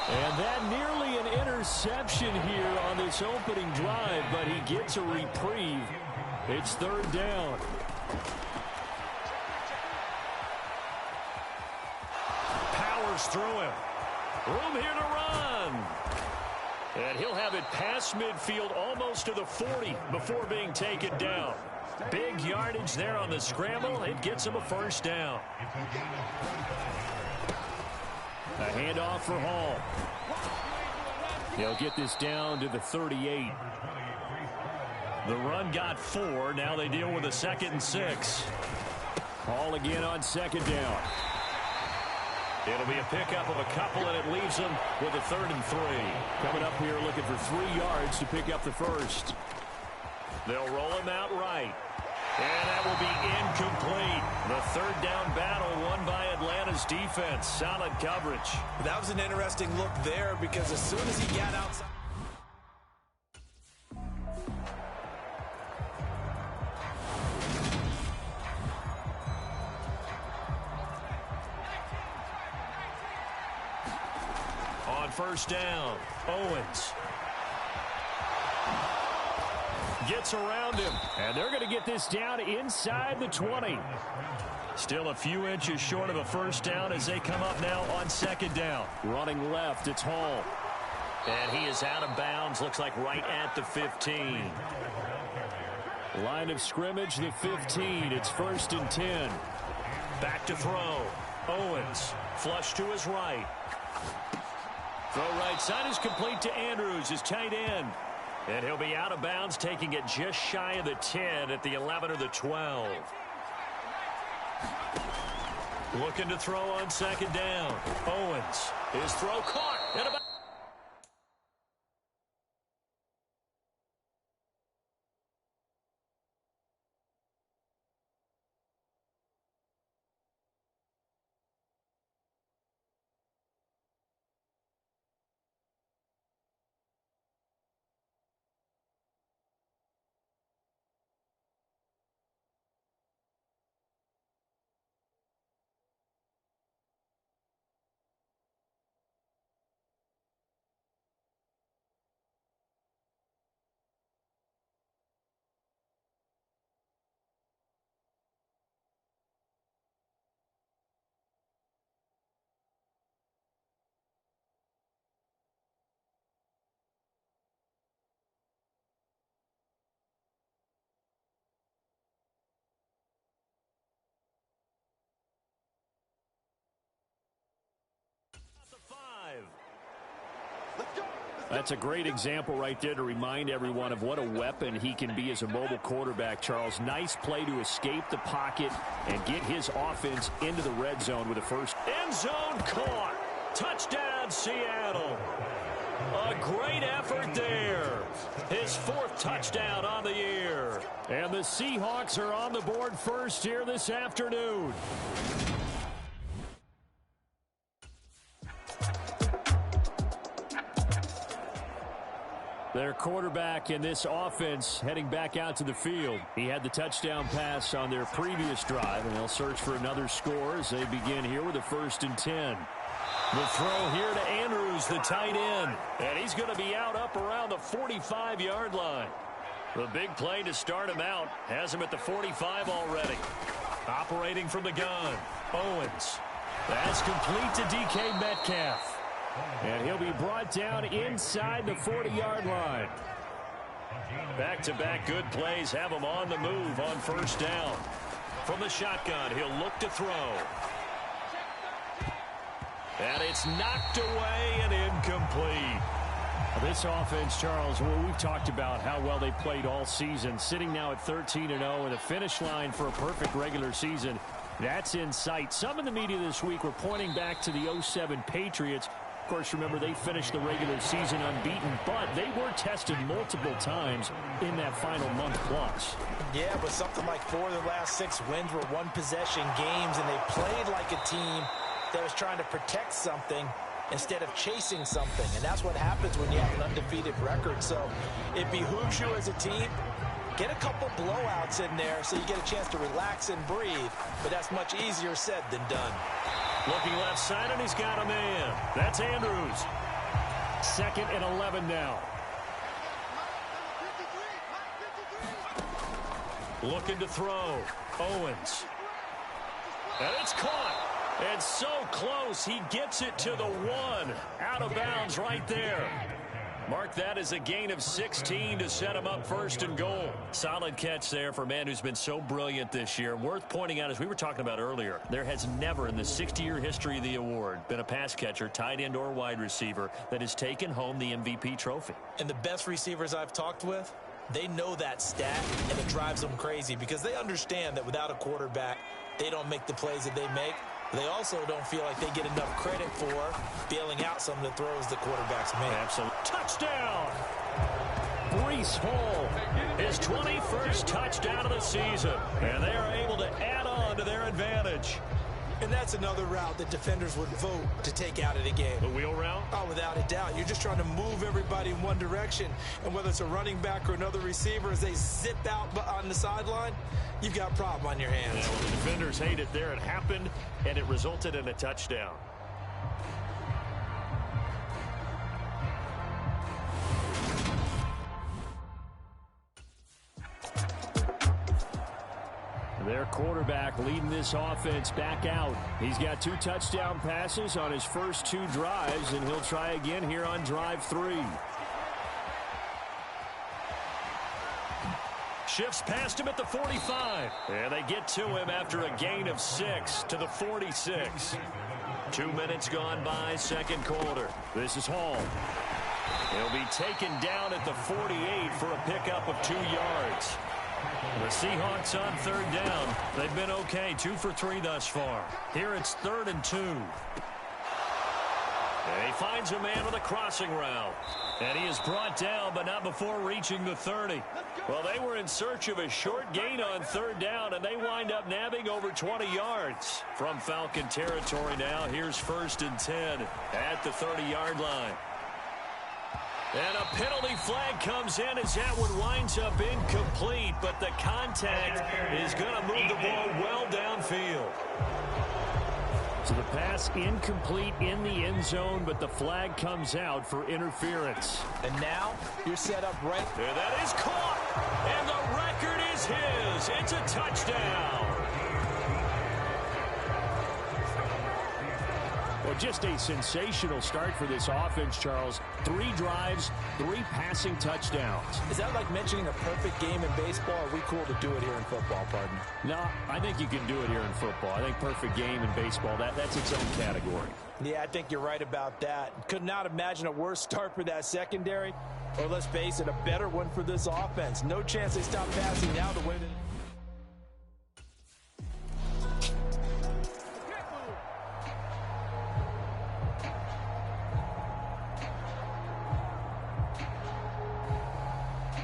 And that nearly an interception here on this opening drive, but he gets a reprieve. It's 3rd down. Through him. Room here to run. And he'll have it past midfield almost to the 40 before being taken down. Big yardage there on the scramble. It gets him a first down. A handoff for Hall. He'll get this down to the 38. The run got 4. Now they deal with a 2nd and 6. Hall again on 2nd down. It'll be a pickup of a couple, and it leaves them with a 3rd and 3. Coming up here looking for 3 yards to pick up the first. They'll roll him out right. And that will be incomplete. The 3rd down battle won by Atlanta's defense. Solid coverage. That was an interesting look there because as soon as he got outside. On 1st down, Owens gets around him, and they're going to get this down inside the 20. Still a few inches short of a 1st down as they come up now on 2nd down. Running left, it's Hall. And he is out of bounds, looks like right at the 15. Line of scrimmage, the 15. It's 1st and 10. Back to throw. Owens, flush to his right. Throw right side is complete to Andrews, his tight end. And he'll be out of bounds, taking it just shy of the 10 at the 11 or the 12. Looking to throw on 2nd down. Owens, his throw caught. And about That's a great example right there to remind everyone of what a weapon he can be as a mobile quarterback, Charles. Nice play to escape the pocket and get his offense into the red zone with a first. End zone caught. Touchdown, Seattle. A great effort there. His 4th touchdown on the year. And the Seahawks are on the board first here this afternoon. Their quarterback in this offense heading back out to the field. He had the touchdown pass on their previous drive, and they'll search for another score as they begin here with a 1st and 10. The throw here to Andrews, the tight end, and he's going to be out up around the 45-yard line. The big play to start him out has him at the 45 already. Operating from the gun, Owens. That's complete to DK Metcalf. And he'll be brought down inside the 40-yard line. Back-to-back good plays have him on the move on 1st down. From the shotgun, he'll look to throw. And it's knocked away and incomplete. This offense, Charles, we've talked about how well they played all season, sitting now at 13-0 and a finish line for a perfect regular season. That's in sight. Some in the media this week were pointing back to the 07 Patriots. Of course, remember, they finished the regular season unbeaten, but they were tested multiple times in that final month plus. Yeah, but something like 4 of their last 6 wins were one-possession games, and they played like a team that was trying to protect something instead of chasing something. And that's what happens when you have an undefeated record. So it behooves you as a team. Get a couple blowouts in there so you get a chance to relax and breathe. But that's much easier said than done. Looking left side, and he's got a man. That's Andrews. 2nd and 11 now. Looking to throw. Owens. And it's caught. And so close, he gets it to the 1. Out of bounds right there. Mark that as a gain of 16 to set him up first and goal. Solid catch there for a man who's been so brilliant this year. Worth pointing out, as we were talking about earlier, there has never in the 60-year history of the award been a pass catcher, tight end, or wide receiver that has taken home the MVP trophy. And the best receivers I've talked with, they know that stat, and it drives them crazy because they understand that without a quarterback, they don't make the plays that they make. They also don't feel like they get enough credit for bailing out some of the throws the quarterbacks make. Absolutely. Touchdown! Breece Hall, his 21st touchdown of the season. And they are able to add on to their advantage. And that's another route that defenders would vote to take out of the game. The wheel route? Oh, without a doubt. You're just trying to move everybody in one direction. And whether it's a running back or another receiver, as they zip out on the sideline, you've got a problem on your hands. Yeah, well, the defenders hate it there. It happened, and it resulted in a touchdown. Their quarterback leading this offense back out. He's got 2 touchdown passes on his first 2 drives, and he'll try again here on drive 3. Shifts past him at the 45. And they get to him after a gain of 6 to the 46. 2 minutes gone by, second quarter. This is Hall. He'll be taken down at the 48 for a pickup of 2 yards. The Seahawks on third down. They've been okay, 2 for 3 thus far. Here it's 3rd and 2. And he finds a man with a crossing route. And he is brought down, but not before reaching the 30. Well, they were in search of a short gain on third down, and they wind up nabbing over 20 yards. From Falcon territory now, here's 1st and 10 at the 30-yard line. And a penalty flag comes in as that one winds up incomplete, but the contact is going to move the ball well downfield. So the pass incomplete in the end zone, but the flag comes out for interference. And now you're set up right. And that is caught, and the record is his. It's a touchdown. Well, just a sensational start for this offense, Charles. 3 drives, 3 passing touchdowns. Is that like mentioning a perfect game in baseball? Or are we cool to do it here in football, partner? No, I think you can do it here in football. I think perfect game in baseball, that's its own category. Yeah, I think you're right about that. Could not imagine a worse start for that secondary, or let's face it, a better one for this offense. No chance they stop passing now the way that...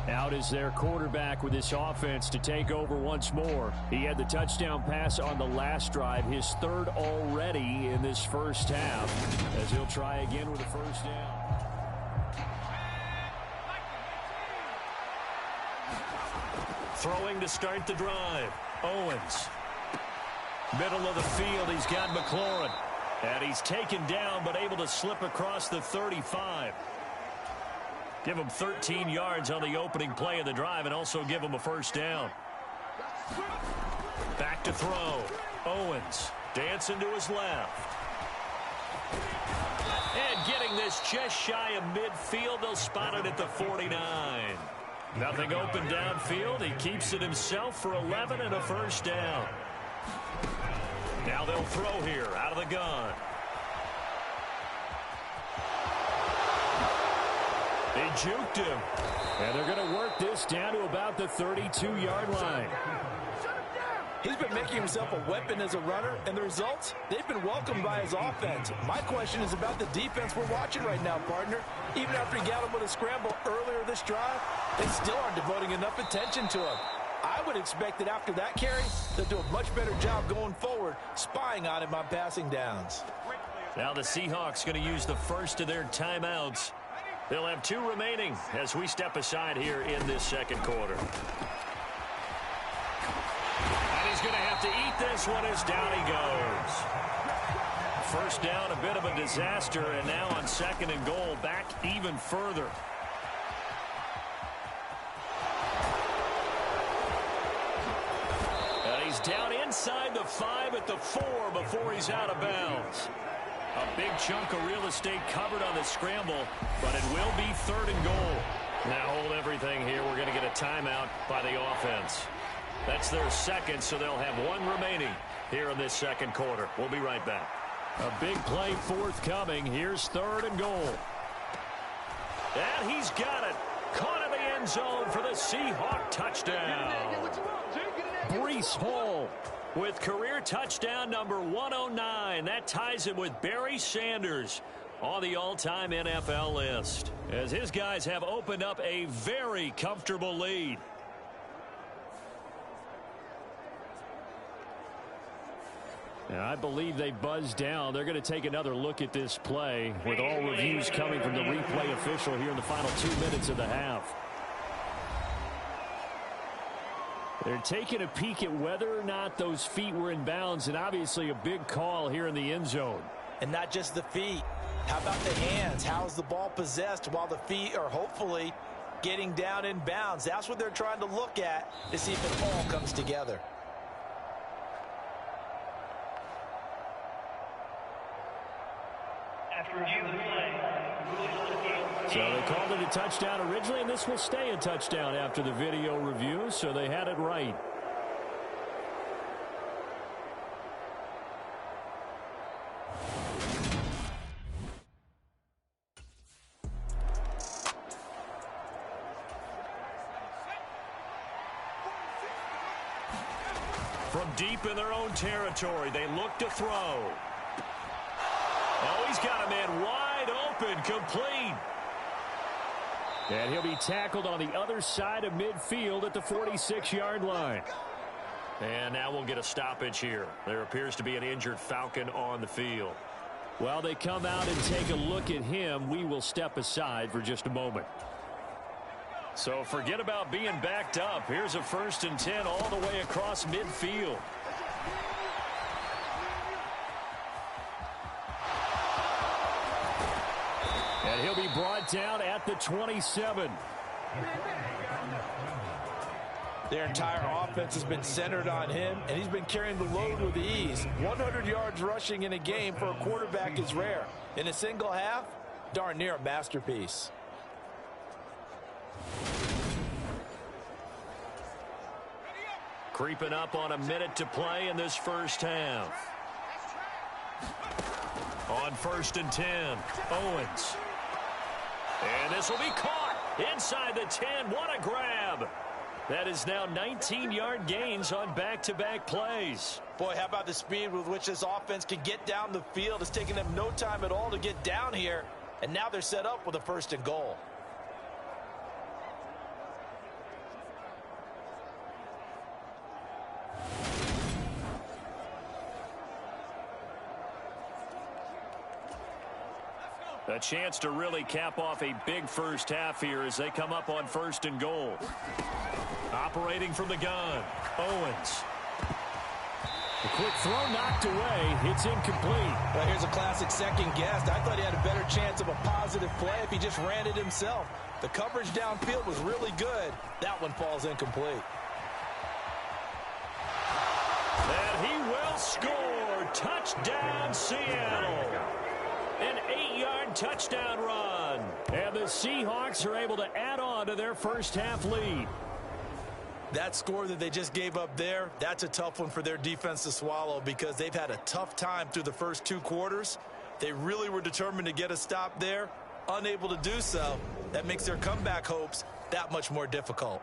Out is their quarterback with this offense to take over once more. He had the touchdown pass on the last drive, his 3rd already in this first half, as he'll try again with a first down. Throwing to start the drive. Owens. Middle of the field, he's got McLaurin. And he's taken down, but able to slip across the 35. Give him 13 yards on the opening play of the drive and also give him a first down. Back to throw. Owens dancing to his left. And getting this just shy of midfield. They'll spot it at the 49. Nothing open downfield. He keeps it himself for 11 and a first down. Now they'll throw here out of the gun. They juked him. And they're going to work this down to about the 32-yard line. He's been making himself a weapon as a runner, and the results, they've been welcomed by his offense. My question is about the defense we're watching right now, partner. Even after he got him with a scramble earlier this drive, they still aren't devoting enough attention to him. I would expect that after that carry, they'll do a much better job going forward, spying on him on passing downs. Now the Seahawks going to use the first of their timeouts. They'll have 2 remaining as we step aside here in this second quarter. And he's going to have to eat this one as down he goes. First down, a bit of a disaster, and now on 2nd and goal, back even further. And he's down inside the 5 at the 4 before he's out of bounds. A big chunk of real estate covered on the scramble, but it will be 3rd and goal. Now hold everything here. We're going to get a timeout by the offense. That's their second, so they'll have one remaining here in this second quarter. We'll be right back. A big play forthcoming. Here's 3rd and goal. And he's got it. Caught in the end zone for the Seahawk touchdown. Breece Hall with career touchdown number 109. That ties him with Barry Sanders on the all-time NFL list, as his guys have opened up a very comfortable lead. And I believe they buzzed down. They're going to take another look at this play with all reviews coming from the replay official here in the final 2 minutes of the half. They're taking a peek at whether or not those feet were in bounds, and obviously a big call here in the end zone. And not just the feet. How about the hands? How's the ball possessed while the feet are hopefully getting down in bounds? That's what they're trying to look at to see if it all comes together. So they called it a touchdown originally, and this will stay a touchdown after the video review, so they had it right. From deep in their own territory, they look to throw. Oh, he's got a man wide open, complete. And he'll be tackled on the other side of midfield at the 46-yard line. And now we'll get a stoppage here. There appears to be an injured Falcon on the field. While they come out and take a look at him, we will step aside for just a moment. So forget about being backed up. Here's a 1st and 10 all the way across midfield. And he'll be brought down at the 27. Their entire offense has been centered on him, and he's been carrying the load with ease. 100 yards rushing in a game for a quarterback is rare. In a single half, darn near a masterpiece. Creeping up on a minute to play in this first half. On 1st and 10, Owens. And this will be caught inside the 10. What a grab. That is now 19-yard gains on back-to-back plays. Boy, how about the speed with which this offense can get down the field? It's taken them no time at all to get down here. And now they're set up with a 1st and goal. A chance to really cap off a big first half here as they come up on 1st and goal. Operating from the gun, Owens. A quick throw knocked away. It's incomplete. Well, here's a classic second guess. I thought he had a better chance of a positive play if he just ran it himself. The coverage downfield was really good. That one falls incomplete. And he will score. Touchdown, Seattle. An 8-yard touchdown run. And the Seahawks are able to add on to their first half lead. That score that they just gave up there, that's a tough one for their defense to swallow because they've had a tough time through the first 2 quarters. They really were determined to get a stop there, unable to do so. That makes their comeback hopes that much more difficult.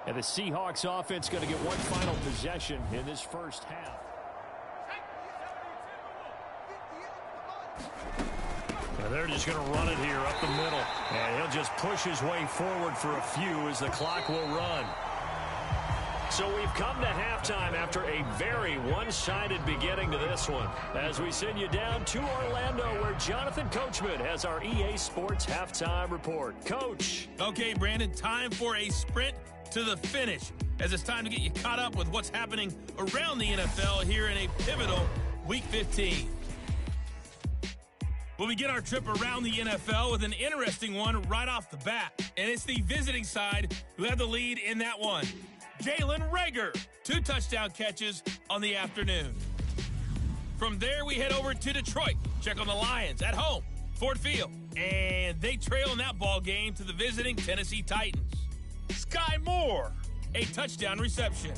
And the Seahawks offense going to get one final possession in this first half. And they're just going to run it here up the middle. And he'll just push his way forward for a few as the clock will run. So we've come to halftime after a very one-sided beginning to this one. As we send you down to Orlando, where Jonathan Coachman has our EA Sports Halftime Report. Coach. Okay, Brandon, time for a sprint to the finish, as it's time to get you caught up with what's happening around the NFL here in a pivotal Week 15. We'll begin our trip around the NFL with an interesting one right off the bat, and it's the visiting side who have the lead in that one. Jalen Reagor, 2 touchdown catches on the afternoon. From there, we head over to Detroit, check on the Lions at home, Ford Field, and they trail in that ball game to the visiting Tennessee Titans. Sky Moore, a touchdown reception.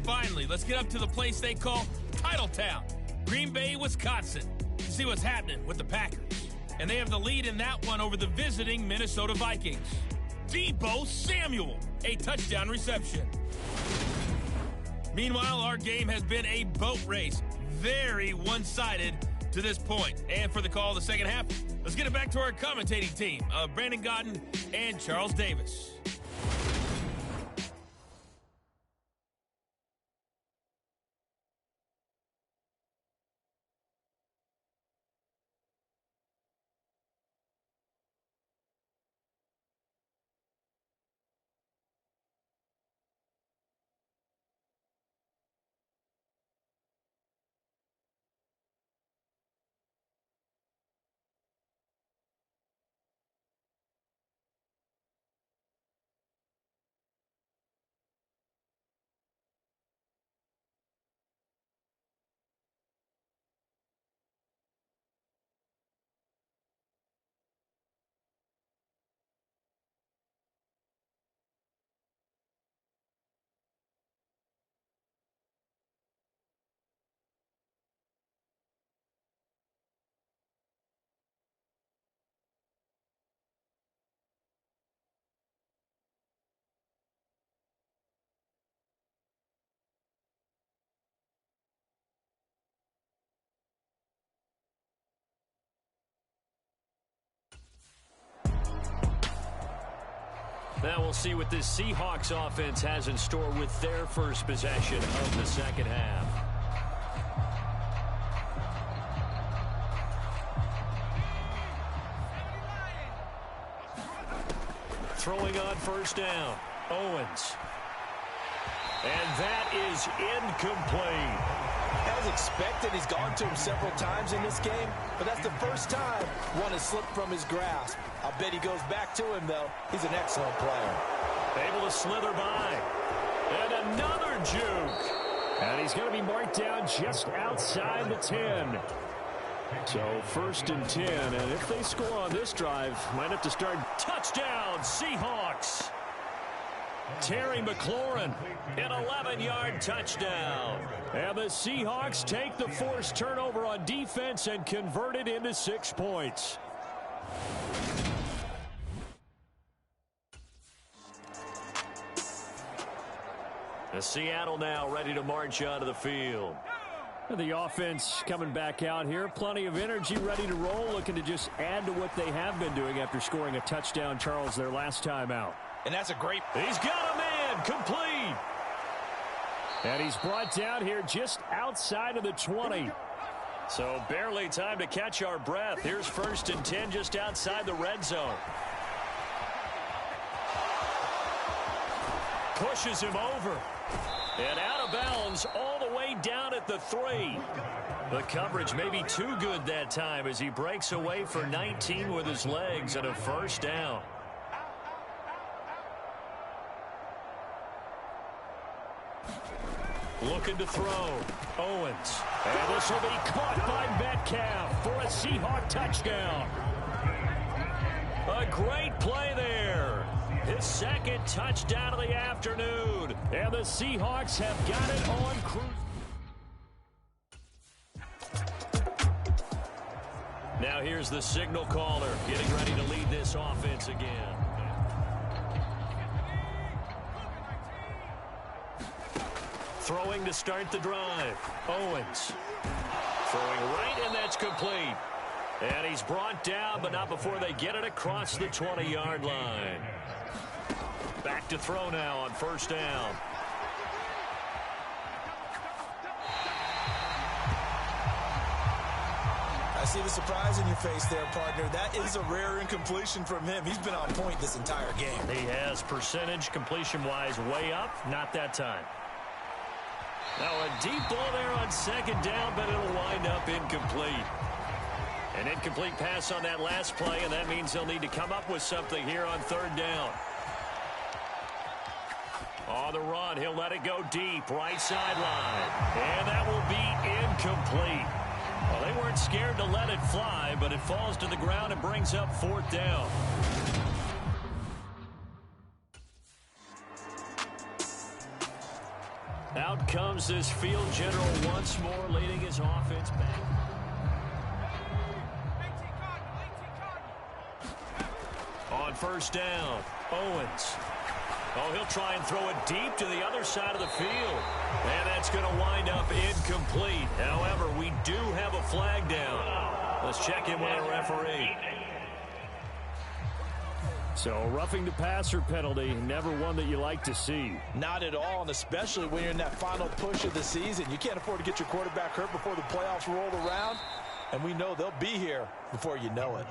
Finally, let's get up to the place they call Titletown, Green Bay, Wisconsin, to see what's happening with the Packers. And they have the lead in that one over the visiting Minnesota Vikings. Deebo Samuel, a touchdown reception. Meanwhile, our game has been a boat race, very one-sided to this point. And for the call of the second half, let's get it back to our commentating team of Brandon Godden and Charles Davis. Now we'll see what this Seahawks offense has in store with their first possession of the second half. Throwing on first down, Owens. And that is incomplete. As expected, he's gone to him several times in this game, but that's the first time one has slipped from his grasp. I bet he goes back to him, though. He's an excellent player. Able to slither by. And another juke. And he's going to be marked down just outside the 10. So first and 10, and if they score on this drive, might have to start. Touchdown, Seahawks. Terry McLaurin, an 11-yard touchdown. And the Seahawks take the forced turnover on defense and convert it into 6 points. Seattle now ready to march onto the field. The offense coming back out here. Plenty of energy, ready to roll, looking to just add to what they have been doing after scoring a touchdown, Charles, their last time out. And that's a great... He's got a man, complete. And he's brought down here just outside of the 20. So barely time to catch our breath. Here's first and 10 just outside the red zone. Pushes him over. And out of bounds all the way down at the 3. The coverage may be too good that time as he breaks away for 19 with his legs and a first down. Looking to throw. Owens. And this will be caught by Metcalf for a Seahawk touchdown. A great play there. His second touchdown of the afternoon. And the Seahawks have got it on cruise. Now here's the signal caller getting ready to lead this offense again. Throwing to start the drive. Owens. Throwing right, and that's complete. And he's brought down, but not before they get it across the 20-yard line. Back to throw now on first down. I see the surprise in your face there, partner. That is a rare incompletion from him. He's been on point this entire game. He has percentage completion-wise way up. Not that time. Now a deep ball there on second down, but it'll wind up incomplete. An incomplete pass on that last play, and that means they'll need to come up with something here on third down. On the run, he'll let it go deep, right sideline. And that will be incomplete. Well, they weren't scared to let it fly, but it falls to the ground and brings up fourth down. Out comes this field general once more, leading his offense back. On first down, Owens. Oh, he'll try and throw it deep to the other side of the field. And that's going to wind up incomplete. However, we do have a flag down. Let's check in with our referee. So a roughing the passer penalty, never one that you like to see. Not at all, and especially when you're in that final push of the season. You can't afford to get your quarterback hurt before the playoffs roll around. And we know they'll be here before you know it.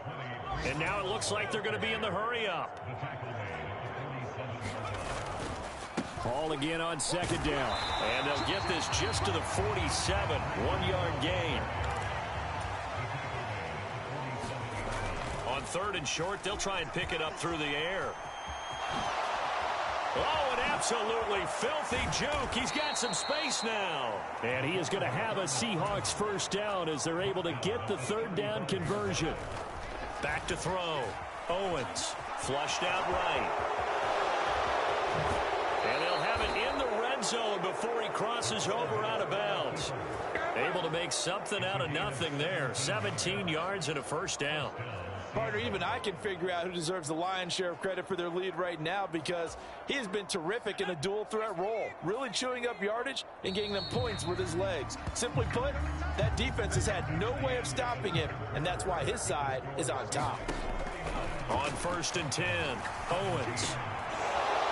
And now it looks like they're going to be in the hurry-up. Ball again on second down. And they'll get this just to the 47. 1-yard gain. On third and short, they'll try and pick it up through the air. Oh, an absolutely filthy juke. He's got some space now. And he is going to have a Seahawks first down as they're able to get the third down conversion. Back to throw. Owens flushed out right. And they'll have it in the red zone before he crosses over out of bounds. Able to make something out of nothing there. 17 yards and a first down. Partner, even I can figure out who deserves the lion's share of credit for their lead right now, because he has been terrific in a dual threat role, really chewing up yardage and getting them points with his legs. Simply put, that defense has had no way of stopping him, and that's why his side is on top. On first and 10, Owens.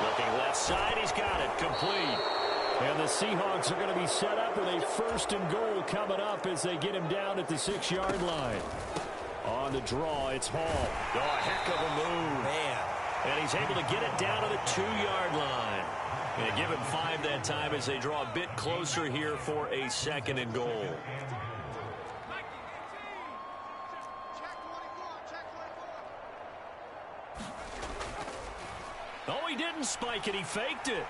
Looking left side, he's got it, complete. And the Seahawks are going to be set up with a first and goal coming up as they get him down at the 6-yard line. On the draw, it's Hall. Oh, a heck of a move. Man. And he's able to get it down to the 2-yard line. And give him 5 that time as they draw a bit closer here for a second and goal. Oh, he didn't spike it. He faked it.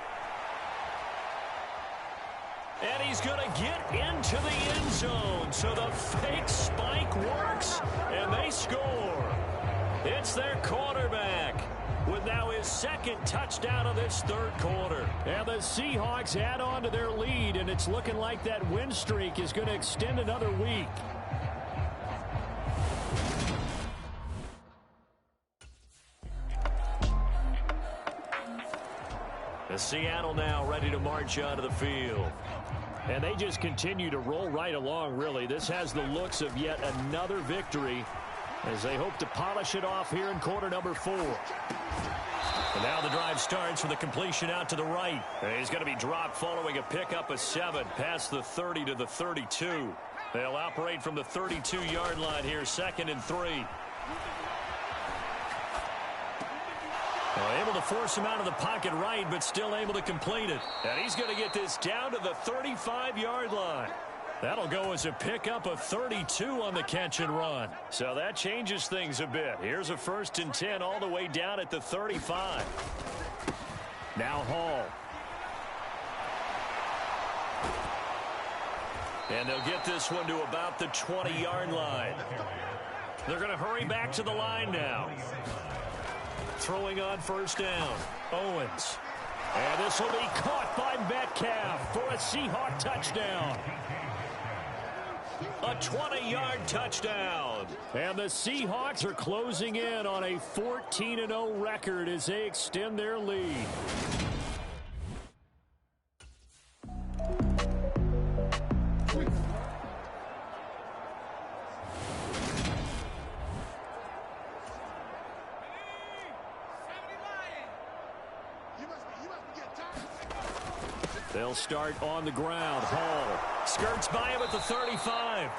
And he's going to get into the end zone. So the fake spike works, and they score. It's their quarterback with now his second touchdown of this third quarter. And the Seahawks add on to their lead, and it's looking like that win streak is going to extend another week. The Seattle now ready to march onto the field. And they just continue to roll right along, really. This has the looks of yet another victory as they hope to polish it off here in quarter number 4. And now the drive starts with a completion out to the right. And he's going to be dropped following a pickup of 7 past the 30 to the 32. They'll operate from the 32-yard line here, 2nd and 3. Able to force him out of the pocket right, but still able to complete it. And he's going to get this down to the 35-yard line. That'll go as a pickup of 32 on the catch and run. So that changes things a bit. Here's a 1st and 10 all the way down at the 35. Now Hall. And they'll get this one to about the 20-yard line. They're going to hurry back to the line now. Throwing on first down, Owens. And this will be caught by Metcalf for a Seahawk touchdown. A 20-yard touchdown. And the Seahawks are closing in on a 14-0 record as they extend their lead. They'll start on the ground. Hall skirts by him at the 35.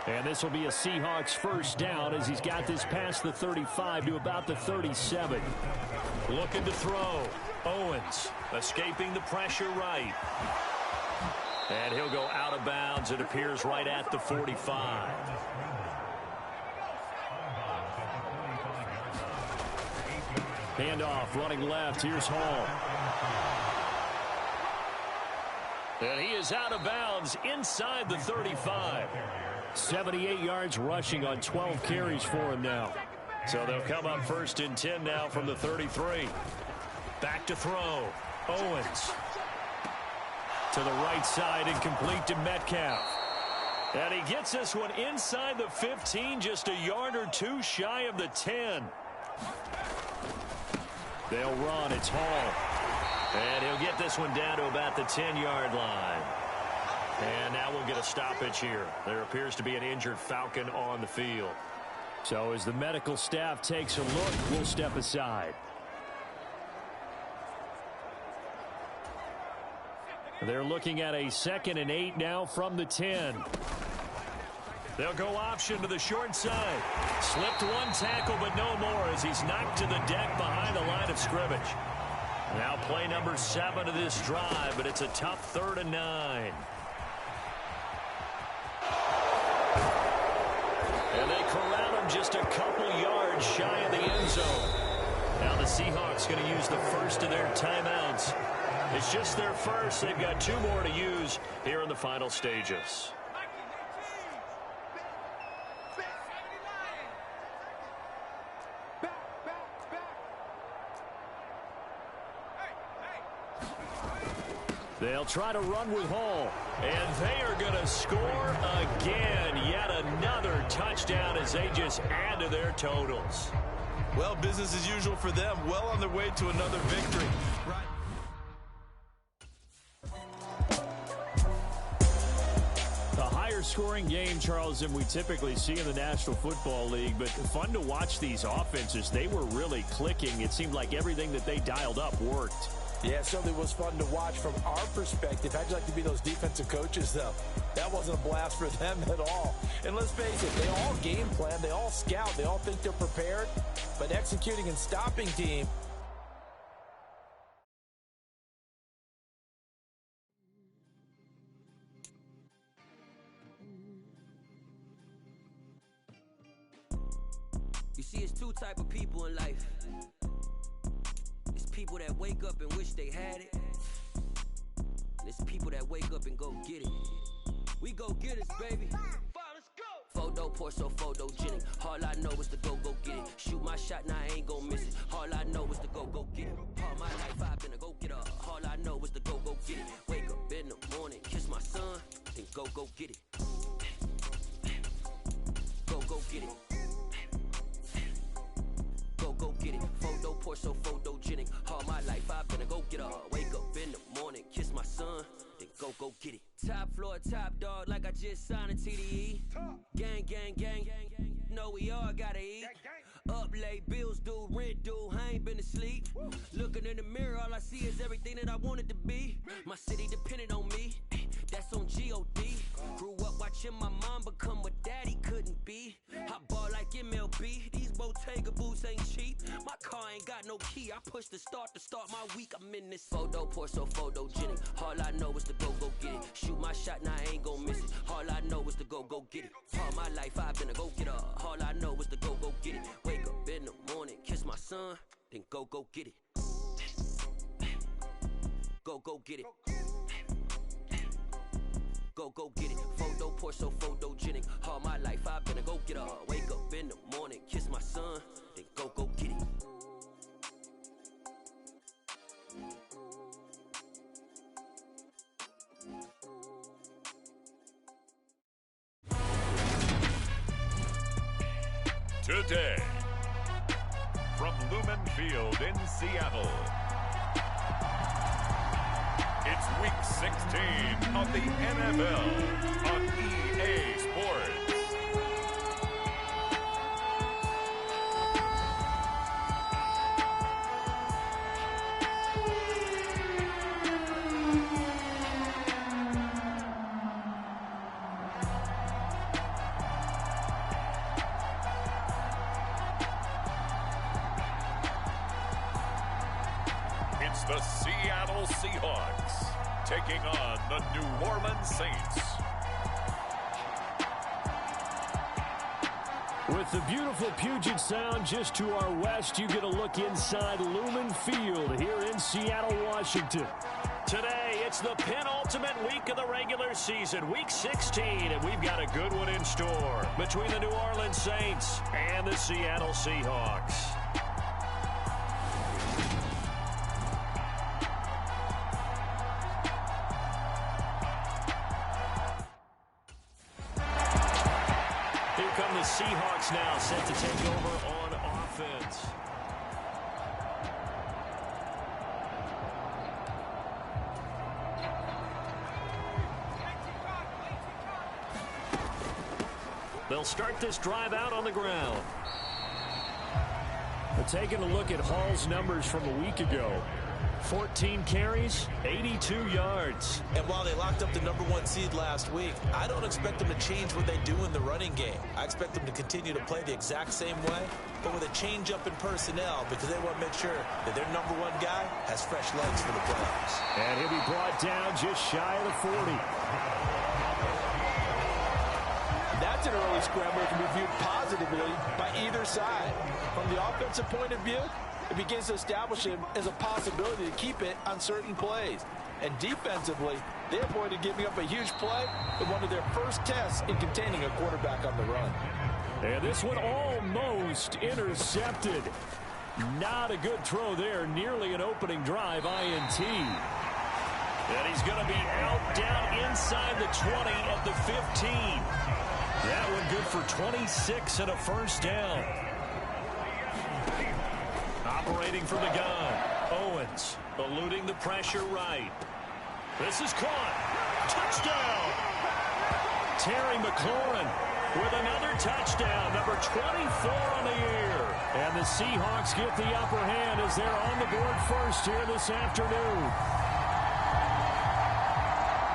And this will be a Seahawks first down as he's got this past the 35 to about the 37. Looking to throw. Owens escaping the pressure right. And he'll go out of bounds. It appears right at the 45. Handoff running left. Here's Hall. And he is out of bounds inside the 35. 78 yards rushing on 12 carries for him now. So they'll come up first and 10 now from the 33. Back to throw. Owens. To the right side and complete to Metcalf. And he gets this one inside the 15, just a yard or two shy of the 10. They'll run. It's Hall. And he'll get this one down to about the 10-yard line. And now we'll get a stoppage here. There appears to be an injured Falcon on the field. So as the medical staff takes a look, we'll step aside. They're looking at a 2nd and 8 now from the 10. They'll go option to the short side. Slipped one tackle, but no more as he's knocked to the deck behind the line of scrimmage. Now play number 7 of this drive, but it's a tough 3rd and 9. And they corral him just a couple yards shy of the end zone. Now the Seahawks going to use the first of their timeouts. It's just their first. They've got 2 more to use here in the final stages. They'll try to run with Hall. And they are going to score again. Yet another touchdown as they just add to their totals. Well, business as usual for them. Well on their way to another victory. A higher scoring game, Charles, than we typically see in the National Football League. But fun to watch these offenses. They were really clicking. It seemed like everything that they dialed up worked. Yeah, it certainly was fun to watch from our perspective. How'd you like to be those defensive coaches, though? That wasn't a blast for them at all. And let's face it, they all game plan, they all scout, they all think they're prepared. But executing and stopping team. You see, it's 2 type of people in life. It's people that wake up and wish they had it. And it's people that wake up and go get it. We go get it, baby. Photo poor, so photogenic. All I know is to go get it. Shoot my shot, now I ain't gon' miss it. All I know is to go get it. All my life I've been a go get up. All I know is to go get it. Wake up in the morning, kiss my son, then go get it. Go get it. Go get it. Photo poor, so photogenic. All my life I've been a go get up. Wake up in the morning, kiss my son, then go get it. Top floor, top dog, like I just signed a TDE. Gang, gang, gang, gang, gang. Know we all gotta eat. Up late, bills due, rent due, I ain't been asleep. Looking in the mirror, all I see is everything that I wanted to be. My city depended on me, that's on G.O.D. Grew up watching my mom become what daddy couldn't be. I ball like MLB, these Bottega boots ain't cheap. My car ain't got no key, I push the start to start my week. I'm in this photo poor, so photogenic. All I know is to go get it. Shoot my shot, now I ain't gon' miss it. All I know is to go get it. All my life I've been a go getter. All I know is to go get it. Wake up in the morning, kiss my son, then go get it. Go get it. Go get it. Photo poor, so photogenic. All my life I've been a go getter. Wake up in the morning, kiss my son, then go get it. Today, from Lumen Field in Seattle, it's Week 16 of the NFL on EA Sports. It's the Seattle Seahawks taking on the New Orleans Saints. With the beautiful Puget Sound just to our west, you get a look inside Lumen Field here in Seattle, Washington. Today, it's the penultimate week of the regular season, week 16, and we've got a good one in store between the New Orleans Saints and the Seattle Seahawks. Here come the Seahawks now, set to take over on offense. They'll start this drive out on the ground. We're taking a look at Hall's numbers from a week ago. 14 carries, 82 yards. And while they locked up the #1 seed last week, I don't expect them to change what they do in the running game. I expect them to continue to play the exact same way, but with a change up in personnel because they want to make sure that their #1 guy has fresh legs for the playoffs. And he'll be brought down just shy of the 40. That's an early scramble that can be viewed positively by either side. From the offensive point of view, it begins to establish him as a possibility to keep it on certain plays. And defensively, they avoided giving up a huge play in one of their first tests in containing a quarterback on the run. And this one almost intercepted. Not a good throw there. Nearly an opening drive, INT. And he's going to be out down inside the 20 at the 15. That one good for 26 and a first down. Operating from the gun. Owens eluding the pressure right. This is caught. Touchdown. Terry McLaurin with another touchdown. Number 24 on the year. And the Seahawks get the upper hand as they're on the board first here this afternoon.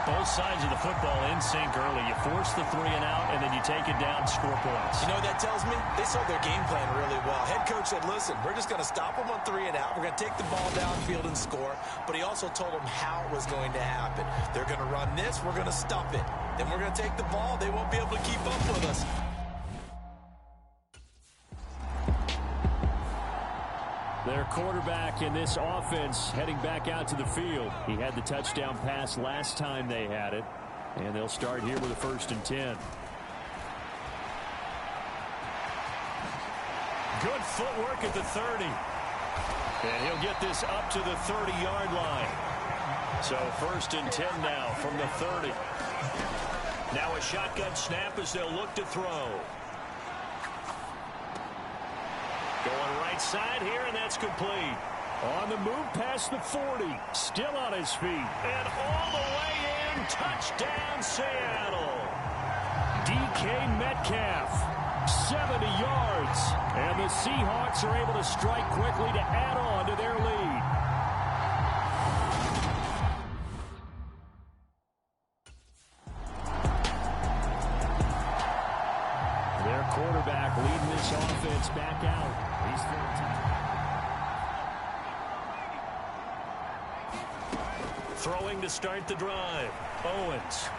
Both sides of the football in sync early. You force the 3 and out, and then you take it down, score points. You know what that tells me? They saw their game plan really well. Head coach said, listen, we're just going to stop them on 3 and out. We're going to take the ball downfield and score. But he also told them how it was going to happen. They're going to run this. We're going to stop it. Then we're going to take the ball. They won't be able to keep up with us. Their quarterback in this offense heading back out to the field. He had the touchdown pass last time they had it. And they'll start here with a 1st and 10. Good footwork at the 30. And he'll get this up to the 30-yard line. So 1st and 10 now from the 30. Now a shotgun snap as they'll look to throw. Going right side here, and that's complete. On the move past the 40. Still on his feet. And all the way in. Touchdown, Seattle. DK Metcalf, 70 yards. And the Seahawks are able to strike quickly to add on to their lead. Their quarterback leading this offense back out. He's 13. Throwing to start the drive. Owens.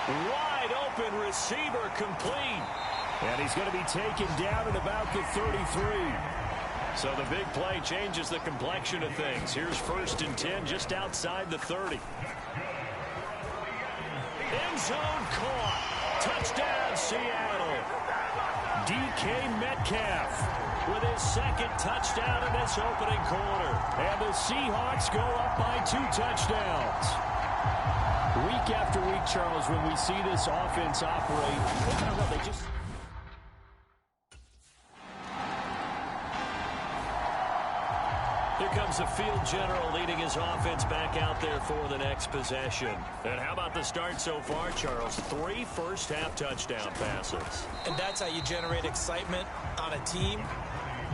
Wide open receiver complete. And he's going to be taken down at about the 33. So the big play changes the complexion of things. Here's 1st and 10 just outside the 30. End zone caught. Touchdown, Seattle. DK Metcalf with his 2nd touchdown in this opening quarter. And the Seahawks go up by 2 touchdowns. Week after week, Charles, when we see this offense operate, I don't know, they just... Here comes the field general leading his offense back out there for the next possession. And how about the start so far, Charles? 3 first-half touchdown passes. And that's how you generate excitement on a team.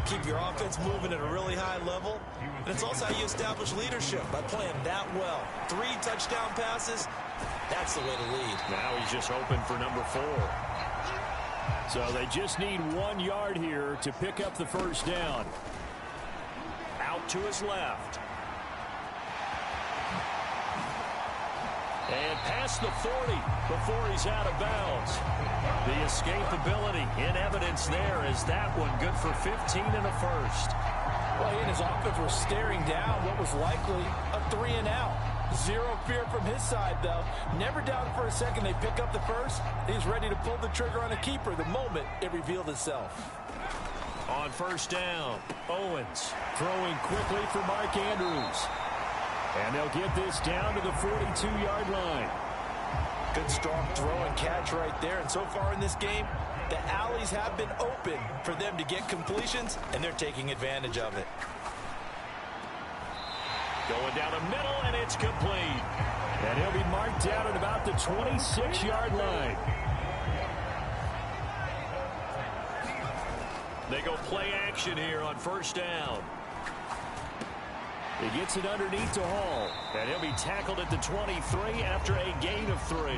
Keep your offense moving at a really high level. And it's also how you establish leadership by playing that well. 3 touchdown passes, that's the way to lead. Now he's just hoping for number 4. So they just need 1 yard here to pick up the first down. Out to his left. And past the 40 before he's out of bounds. The escapability in evidence there as that one good for 15 and a first. Well, he and his offense were staring down what was likely a 3-and-out. Zero fear from his side, though. Never doubted for a second they pick up the first. He's ready to pull the trigger on a keeper the moment it revealed itself. On first down, Owens throwing quickly for Mark Andrews. And they'll get this down to the 42-yard line. Good strong throw and catch right there. And so far in this game, the alleys have been open for them to get completions, and they're taking advantage of it. Going down the middle, and it's complete. And he'll be marked down at about the 26-yard line. They go play action here on first down. He gets it underneath to Hall, and he'll be tackled at the 23 after a gain of 3.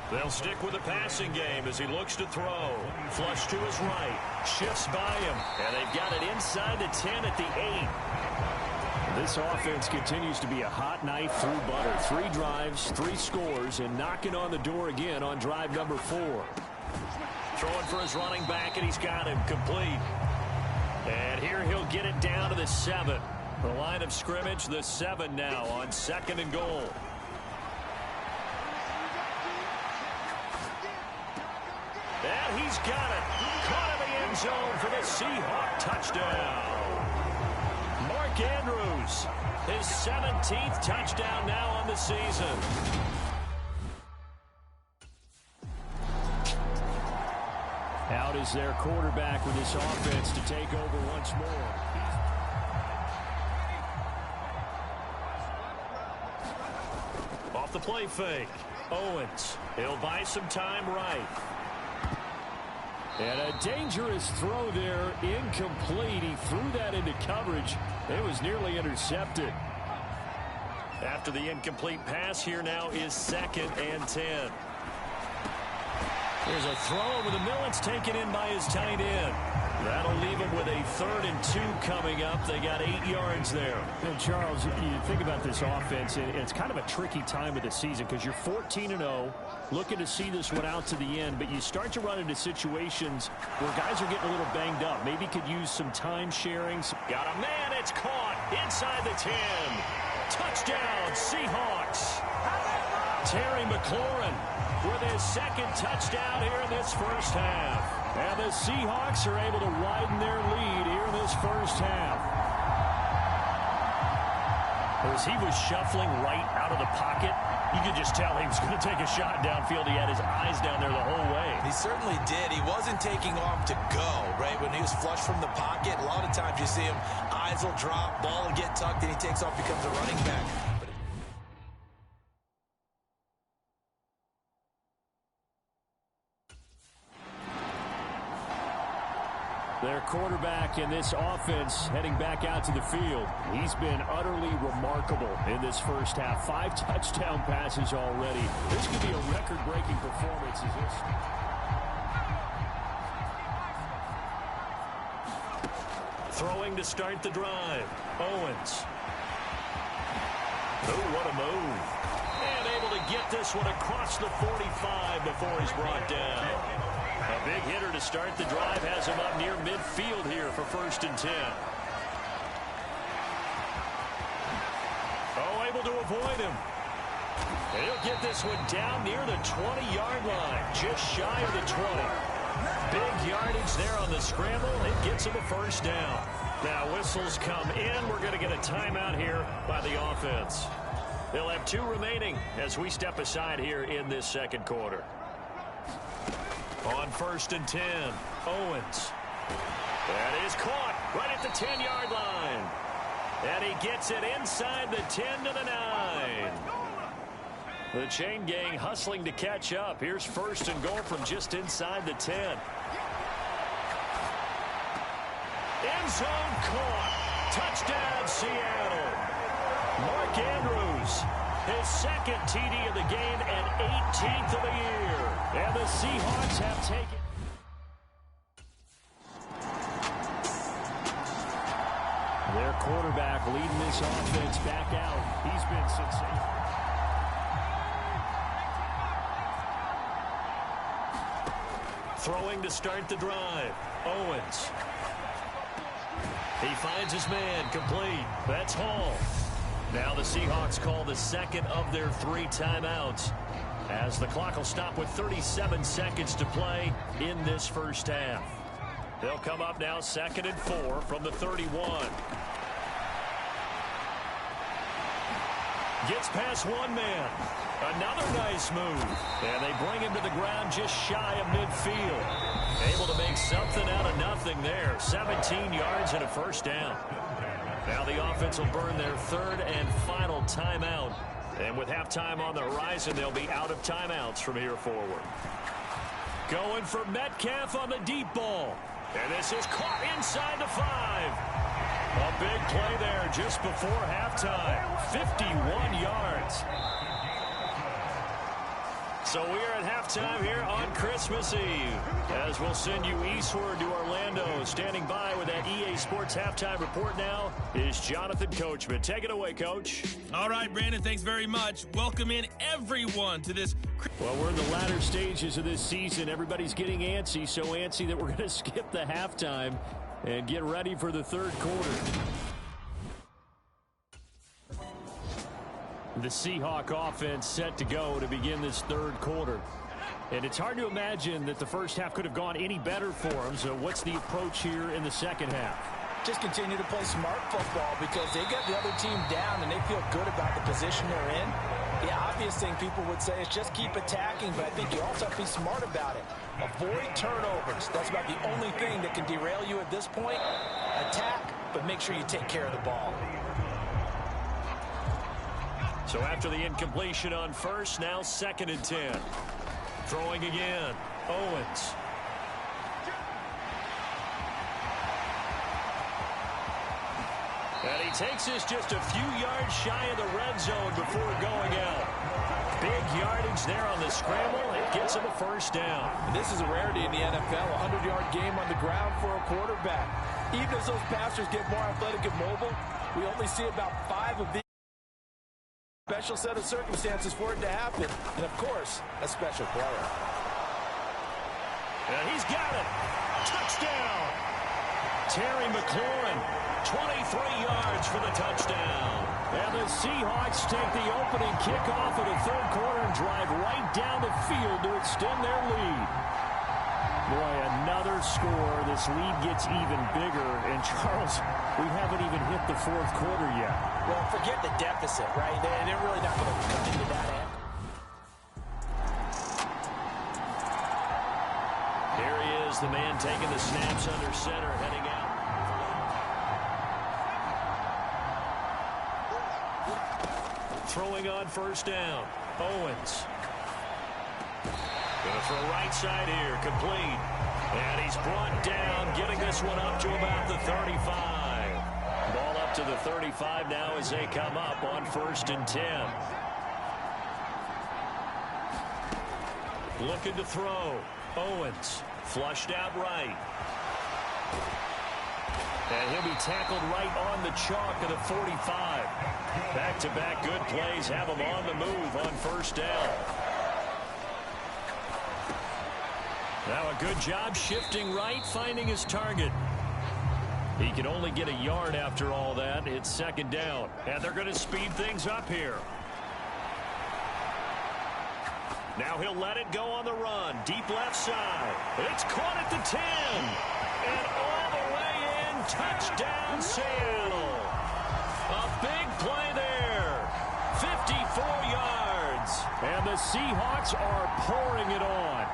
They'll stick with the passing game as he looks to throw. Flush to his right. Shifts by him, and they've got it inside the 10 at the 8. This offense continues to be a hot knife through butter. 3 drives, 3 scores, and knocking on the door again on drive number 4. Throwing for his running back, and he's got him complete. And here he'll get it down to the 7. The line of scrimmage, the 7 now on 2nd and goal. And he's got it. Caught in the end zone for the Seahawk touchdown. Mark Andrews, his 17th touchdown now on the season. Out is their quarterback with this offense to take over once more. Off the play fake. Owens. He'll buy some time right. And a dangerous throw there. Incomplete. He threw that into coverage. It was nearly intercepted. After the incomplete pass, here now is 2nd and 10. There's a throw over the middle. It's taken in by his tight end. That'll leave him with a 3rd and 2 coming up. They got 8 yards there. And Charles, you think about this offense, and it's kind of a tricky time of the season because you're 14-0, looking to see this one out to the end, but you start to run into situations where guys are getting a little banged up. Maybe could use some time sharing. Got a man. It's caught inside the 10. Touchdown, Seahawks. Terry McLaurin with his 2nd touchdown here in this first half. And the Seahawks are able to widen their lead here in this first half. As he was shuffling right out of the pocket, you could just tell he was going to take a shot downfield. He had his eyes down there the whole way. He certainly did. He wasn't taking off to go, right? When he was flush from the pocket, a lot of times you see him, eyes will drop, ball will get tucked, and he takes off, becomes a running back. Their quarterback in this offense heading back out to the field. He's been utterly remarkable in this first half. 5 touchdown passes already. This could be a record-breaking performance. Throwing to start the drive. Owens. Oh, what a move. And able to get this one across the 45 before he's brought down. A big hitter to start the drive has him up near midfield here for 1st and 10. Oh, able to avoid him. And he'll get this one down near the 20-yard line, just shy of the 20. Big yardage there on the scramble. It gets him a 1st down. Now whistles come in. We're going to get a timeout here by the offense. They'll have 2 remaining as we step aside here in this 2nd quarter. On 1st and 10, Owens. That is caught right at the 10-yard line. And he gets it inside the 10 to the 9. The chain gang hustling to catch up. Here's 1st and goal from just inside the 10. End zone caught. Touchdown, Seattle. Mark Andrews, his 2nd TD of the game and 18th of the year. And the Seahawks have taken. quarterback leading this offense back out. He's been sensational. Throwing to start the drive. Owens. He finds his man, complete. That's Hall. Now the Seahawks call the second of their 3 timeouts, as the clock will stop with 37 seconds to play in this first half. They'll come up now 2nd and 4 from the 31. Gets past one man. Another nice move. And they bring him to the ground just shy of midfield. Able to make something out of nothing there. 17 yards and a first down. Now the offense will burn their 3rd and final timeout. And with halftime on the horizon, they'll be out of timeouts from here forward. Going for Metcalf on the deep ball. And this is caught inside the 5. A big play there just before halftime. 51 yards. So we are at halftime here on Christmas Eve, as we'll send you eastward to Orlando. Standing by with that EA Sports halftime report now is Jonathan Coachman. Take it away, Coach. All right, Brandon, thanks very much. Welcome in everyone to this. Well, we're in the latter stages of this season. Everybody's getting antsy, so antsy that we're going to skip the halftime and get ready for the 3rd quarter. The Seahawk offense set to go to begin this 3rd quarter. And it's hard to imagine that the first half could have gone any better for them. So what's the approach here in the second half? Just continue to play smart football, because they got the other team down and they feel good about the position they're in. The obvious thing people would say is just keep attacking, but I think you also have to be smart about it. Avoid turnovers. That's about the only thing that can derail you at this point. Attack, but make sure you take care of the ball. So after the incompletion on first, now 2nd and 10. Throwing again. Owens. And he takes this just a few yards shy of the red zone before going out. Big yardage there on the scramble. It gets him a first down. And this is a rarity in the NFL, a 100-yard game on the ground for a quarterback. Even as those passers get more athletic and mobile, we only see about 5 of these. Special set of circumstances for it to happen. And, of course, a special player. And he's got it. Touchdown. Terry McLaurin, 23 yards for the touchdown. And the Seahawks take the opening kickoff of the 3rd quarter and drive right down the field to extend their lead. Boy, another score. This lead gets even bigger. And, Charles, we haven't even hit the 4th quarter yet. Well, forget the deficit, right? They're really not going to come into that end. Here he is, the man taking the snaps under center, heading out. Throwing on first down. Owens. Going to throw right side here, complete. And he's brought down, getting this one up to about the 35. Ball up to the 35 now as they come up on 1st and 10. Looking to throw. Owens flushed out right. And he'll be tackled right on the chalk of the 45. Back-to-back good plays have him on the move on first down. Now a good job shifting right, finding his target. He can only get a yard after all that. It's 2nd down. And they're going to speed things up here. Now he'll let it go on the run. Deep left side. It's caught at the 10. And all the way in. Touchdown, Seattle. A big play there. 54 yards. And the Seahawks are pouring it on.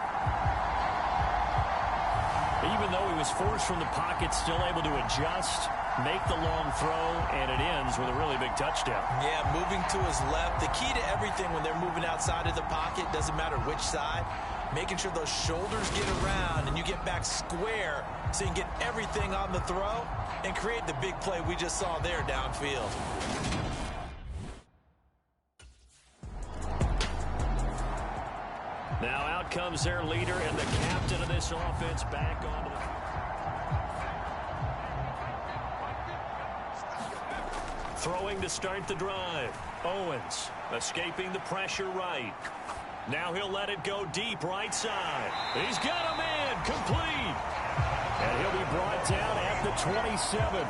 Even though he was forced from the pocket, still able to adjust, make the long throw, and it ends with a really big touchdown. Yeah, moving to his left. The key to everything when they're moving outside of the pocket, doesn't matter which side, making sure those shoulders get around and you get back square so you can get everything on the throw and create the big play we just saw there downfield. Now out comes their leader and the captain of this offense back onto the... Throwing to start the drive. Owens escaping the pressure right. Now he'll let it go deep right side. He's got him in. Complete. And he'll be brought down at the 27.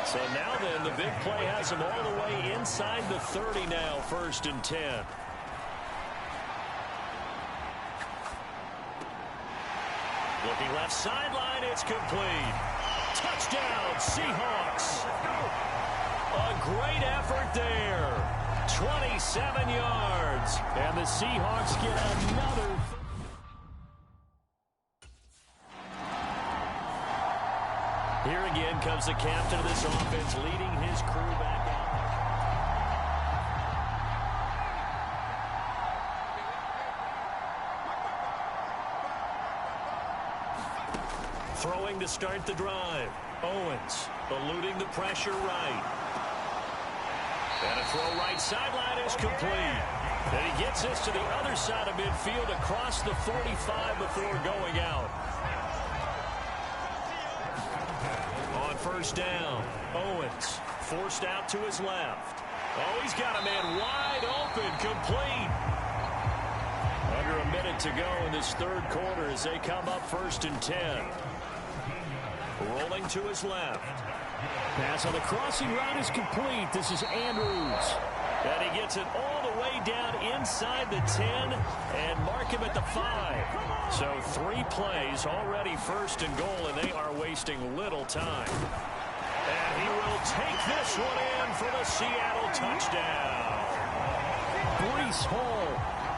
So now then, the big play has him all the way inside the 30 now, 1st and 10. Looking left sideline, it's complete. Touchdown, Seahawks. A great effort there. 27 yards. And the Seahawks get another. Here again comes the captain of this offense, leading his crew back out. Throwing to start the drive. Owens eluding the pressure right. And a throw right sideline is complete. And he gets this to the other side of midfield across the 45 before going out. On 1st down, Owens forced out to his left. Oh, he's got a man wide open, complete. Under a minute to go in this 3rd quarter as they come up 1st and 10. Rolling to his left. Pass on the crossing route is complete. This is Andrews. And he gets it all the way down inside the 10 and mark him at the 5. So 3 plays already 1st and goal, and they are wasting little time. And he will take this one in for the Seattle touchdown. Breece Hall.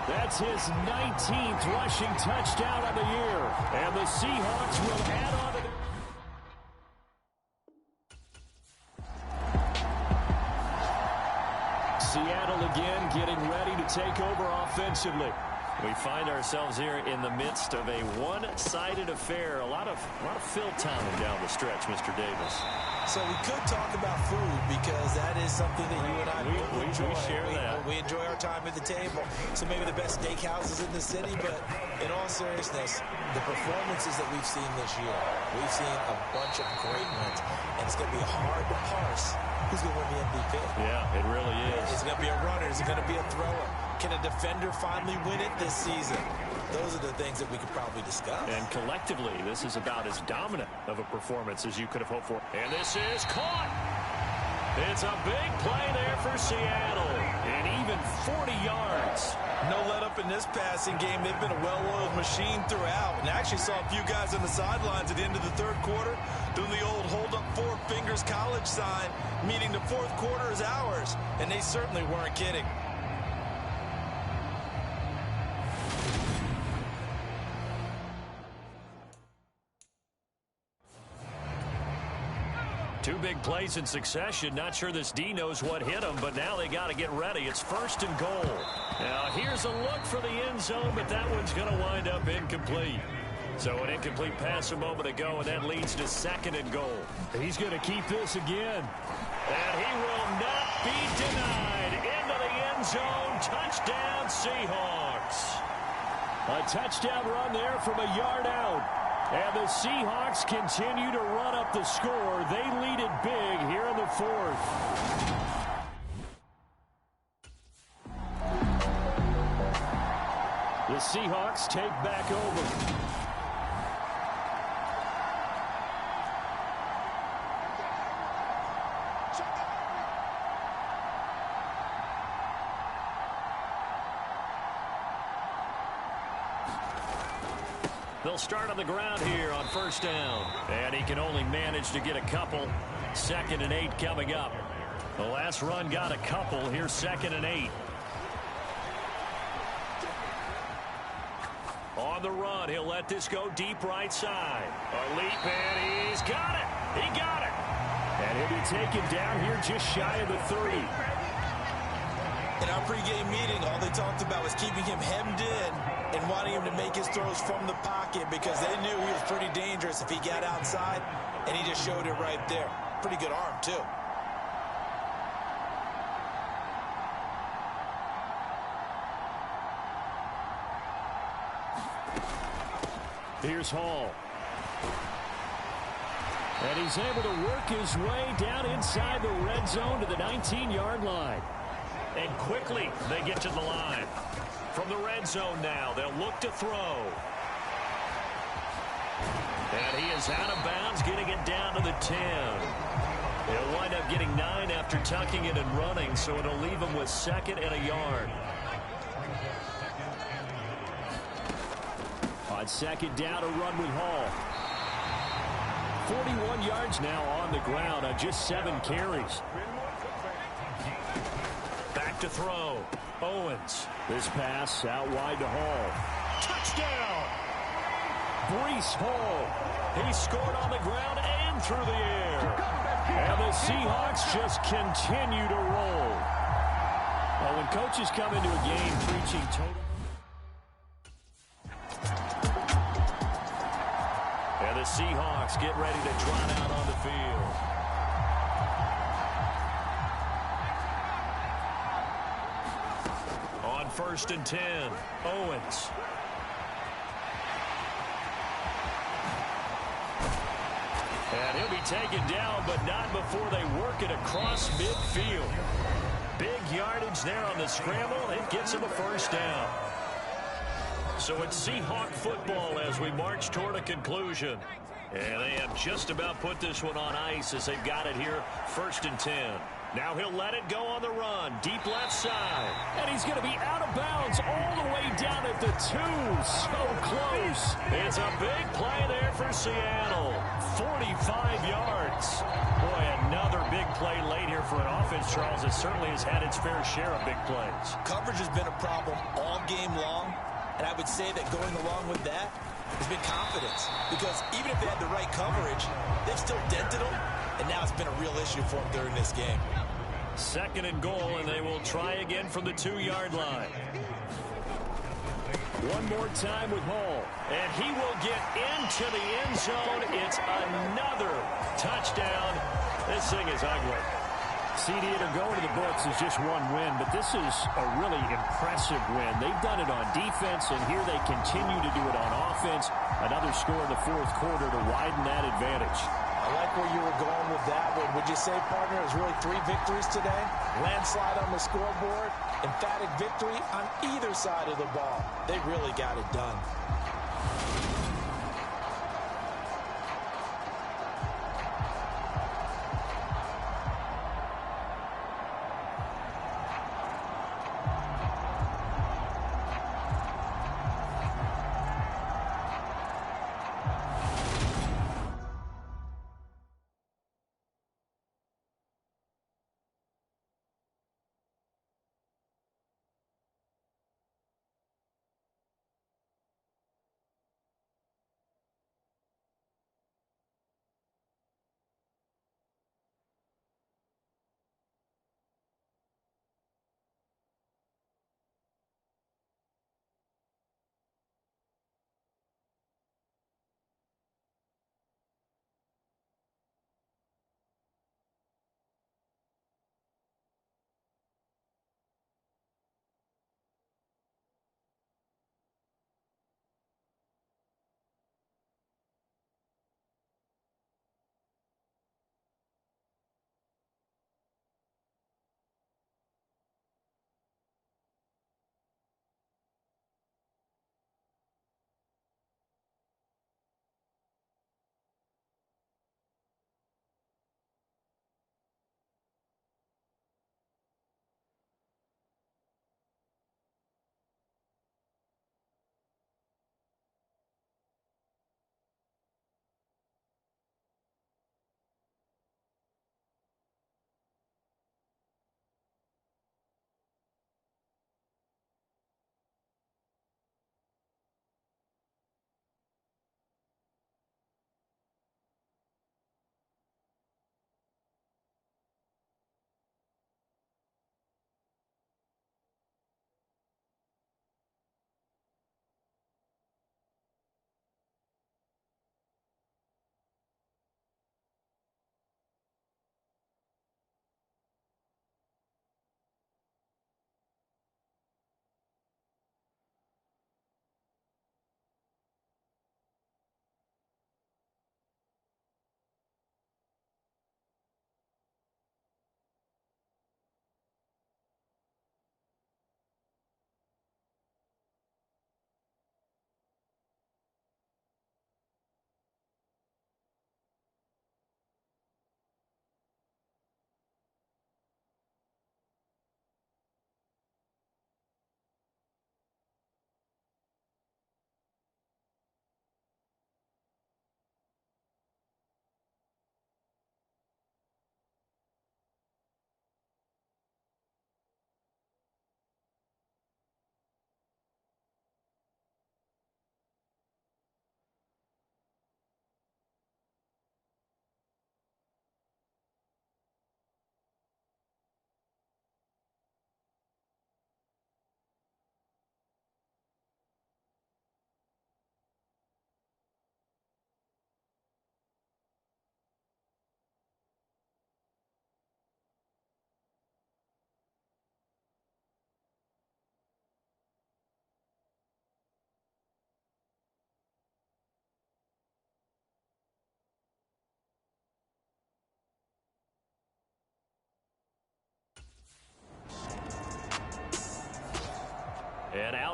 That's his 19th rushing touchdown of the year. And the Seahawks will add on to the... Seattle again getting ready to take over offensively. We find ourselves here in the midst of a one-sided affair. A lot of fill time down the stretch, Mr. Davis. So we could talk about food because that is something that you and I enjoy. We share that. We enjoy our time at the table. So maybe the best steakhouses in the city, but in all seriousness, the performances that we've seen this year, we've seen a bunch of great ones, and it's going to be hard to parse who's going to win the MVP. Yeah, it really is. Is it going to be a runner? Is it going to be a thrower? Can a defender finally win it this season? Those are the things that we could probably discuss. And collectively, this is about as dominant of a performance as you could have hoped for. And this is caught. It's a big play there for Seattle. And even 40 yards. No let up in this passing game. They've been a well-oiled machine throughout. And I actually saw a few guys on the sidelines at the end of the 3rd quarter doing the old hold up 4 fingers college sign, meaning the 4th quarter is ours. And they certainly weren't kidding. Two big plays in succession. Not sure this D knows what hit him, but now they got to get ready. It's 1st and goal. Now here's a look for the end zone, but that one's going to wind up incomplete. So an incomplete pass a moment ago, and that leads to 2nd and goal. He's going to keep this again. And he will not be denied. Into the end zone. Touchdown, Seahawks. A touchdown run there from a yard out. And the Seahawks continue to run up the score. They lead it big here in the 4th. The Seahawks take back over. They'll start on the ground here on 1st down. And he can only manage to get a couple. 2nd and 8 coming up. The last run got a couple. Here's 2nd and 8. On the run, he'll let this go deep right side. A leap, and he's got it. He got it. And he'll be taken down here just shy of the 30. In our pregame meeting, all they talked about was keeping him hemmed in and wanting him to make his throws from the pocket because they knew he was pretty dangerous if he got outside, and he just showed it right there. Pretty good arm, too. Here's Hall. And he's able to work his way down inside the red zone to the 19-yard line. And quickly they get to the line. From the red zone now, they'll look to throw. And he is out of bounds, getting it down to the 10. He'll wind up getting 9 after tucking it and running, so it'll leave him with 2nd and a yard. On 2nd down, a run with Hall. 41 yards now on the ground on just 7 carries. Back to throw. Owens. This pass out wide to Hall. Touchdown! Breece Hall. He scored on the ground and through the air. And the Seahawks just continue to roll. Well, when coaches come into a game preaching total... And the Seahawks get ready to trot out on the field. On 1st and 10, Owens. And he'll be taken down, but not before they work it across midfield. Big yardage there on the scramble. It gets him a 1st down. So it's Seahawk football as we march toward a conclusion. And they have just about put this one on ice as they've got it here, 1st and 10. Now he'll let it go on the run, deep left side. And he's going to be out of bounds all the way down at the 2. So close. It's a big play there for Seattle. 45 yards. Boy, another big play late here for an offense, Charles, that certainly has had its fair share of big plays. Coverage has been a problem all game long. And I would say that going along with that has been confidence. Because even if they had the right coverage, they've still dented them. And now it's been a real issue for them during this game. 2nd and goal, and they will try again from the 2-yard line. One more time with Hall. And he will get into the end zone. It's another touchdown. This thing is ugly. CD, it'll go into the books as just one win, but this is a really impressive win. They've done it on defense, and here they continue to do it on offense. Another score in the 4th quarter to widen that advantage. I like where you were going with that one. Would you say, partner, it was really 3 victories today? Landslide on the scoreboard, emphatic victory on either side of the ball. They really got it done.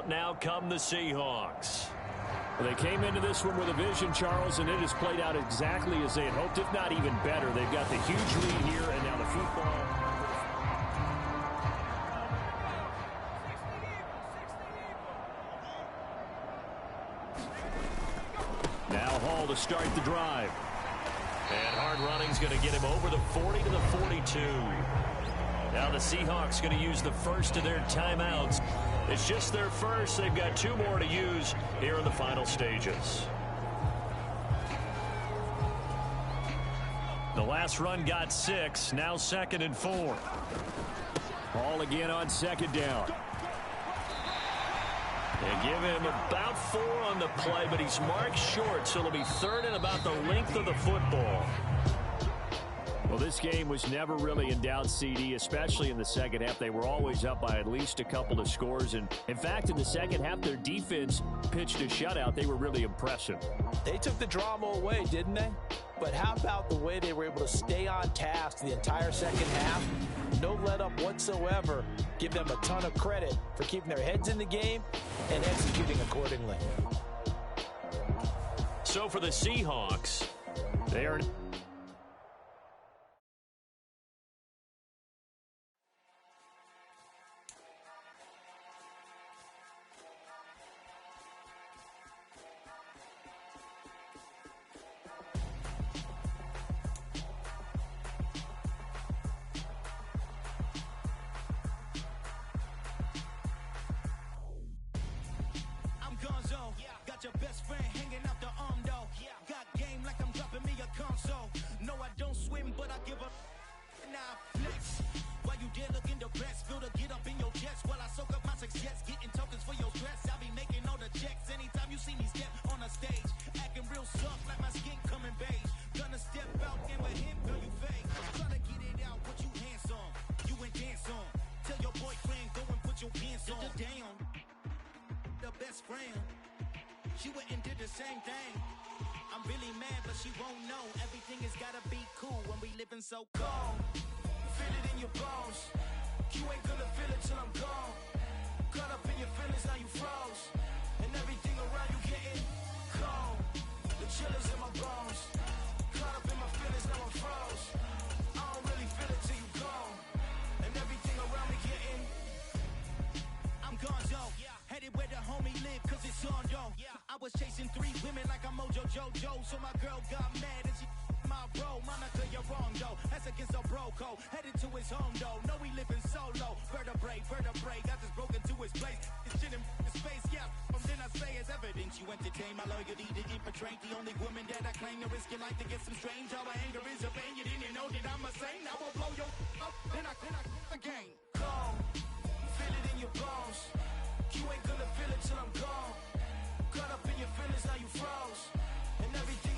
out. Now come the Seahawks. Well, they came into this one with a vision, Charles, and it has played out exactly as they had hoped, if not even better. They've got the huge lead here, and now the football. Now Hall to start the drive. And hard running's going to get him over the 40 to the 42. Now the Seahawks going to use the first of their timeouts. It's just their first. They've got 2 more to use here in the final stages. The last run got 6. Now 2nd and 4. Hall again on 2nd down. They give him about 4 on the play, but he's marked short, so it'll be 3rd and about the length of the football. Well, this game was never really in doubt, CD, especially in the second half. They were always up by at least a couple of scores. And, in fact, in the second half, their defense pitched a shutout. They were really impressive. They took the drama away, didn't they? But how about the way they were able to stay on task the entire second half? No let-up whatsoever. Give them a ton of credit for keeping their heads in the game and executing accordingly. So for the Seahawks, they are... Your best friend hanging out the arm though. Got game like I'm dropping me a console. No, I don't swim, but I give a now flex. While you there looking depressed, feel the get up in your chest while I soak up my success, getting tokens for your stress. I'll be making all the checks anytime you see me step on a stage, acting real soft like my skin coming beige. Gonna step out and with him, girl, you fake. Tryna get it out, what you hands on, you ain't dance on. Tell your boyfriend go and put your pants on. Down, the best friend. She went and did the same thing. I'm really mad, but she won't know. Everything has gotta be cool when we living so cold. Feel it in your bones. You ain't gonna feel it till I'm gone. Caught up in your feelings, now you froze. And everything around you getting cold. The chill is in my bones. Caught up in my feelings, now I'm froze. I don't really feel it till you gone. And everything around me getting I'm gone, though. Headed where the homie live, cause it's on, though. I was chasing 3 women like I'm Mojo Jojo, so my girl got mad and she my bro. Monica, you're wrong, though. That's against a bro code. Headed to his home, though. No, we living solo. Vertebrae, got this broken to his place. It's shit in his face, yeah. From then I say it's evidence you entertain my loyalty to infiltrate. The only woman that I claim to risk your life to get some strange. All my anger is a pain. You didn't know that I'm a saint. I will blow your up, then I again. Cold, feel it in your bones. You ain't gonna feel it till I'm gone. Caught up in your feelings, now you froze. And everything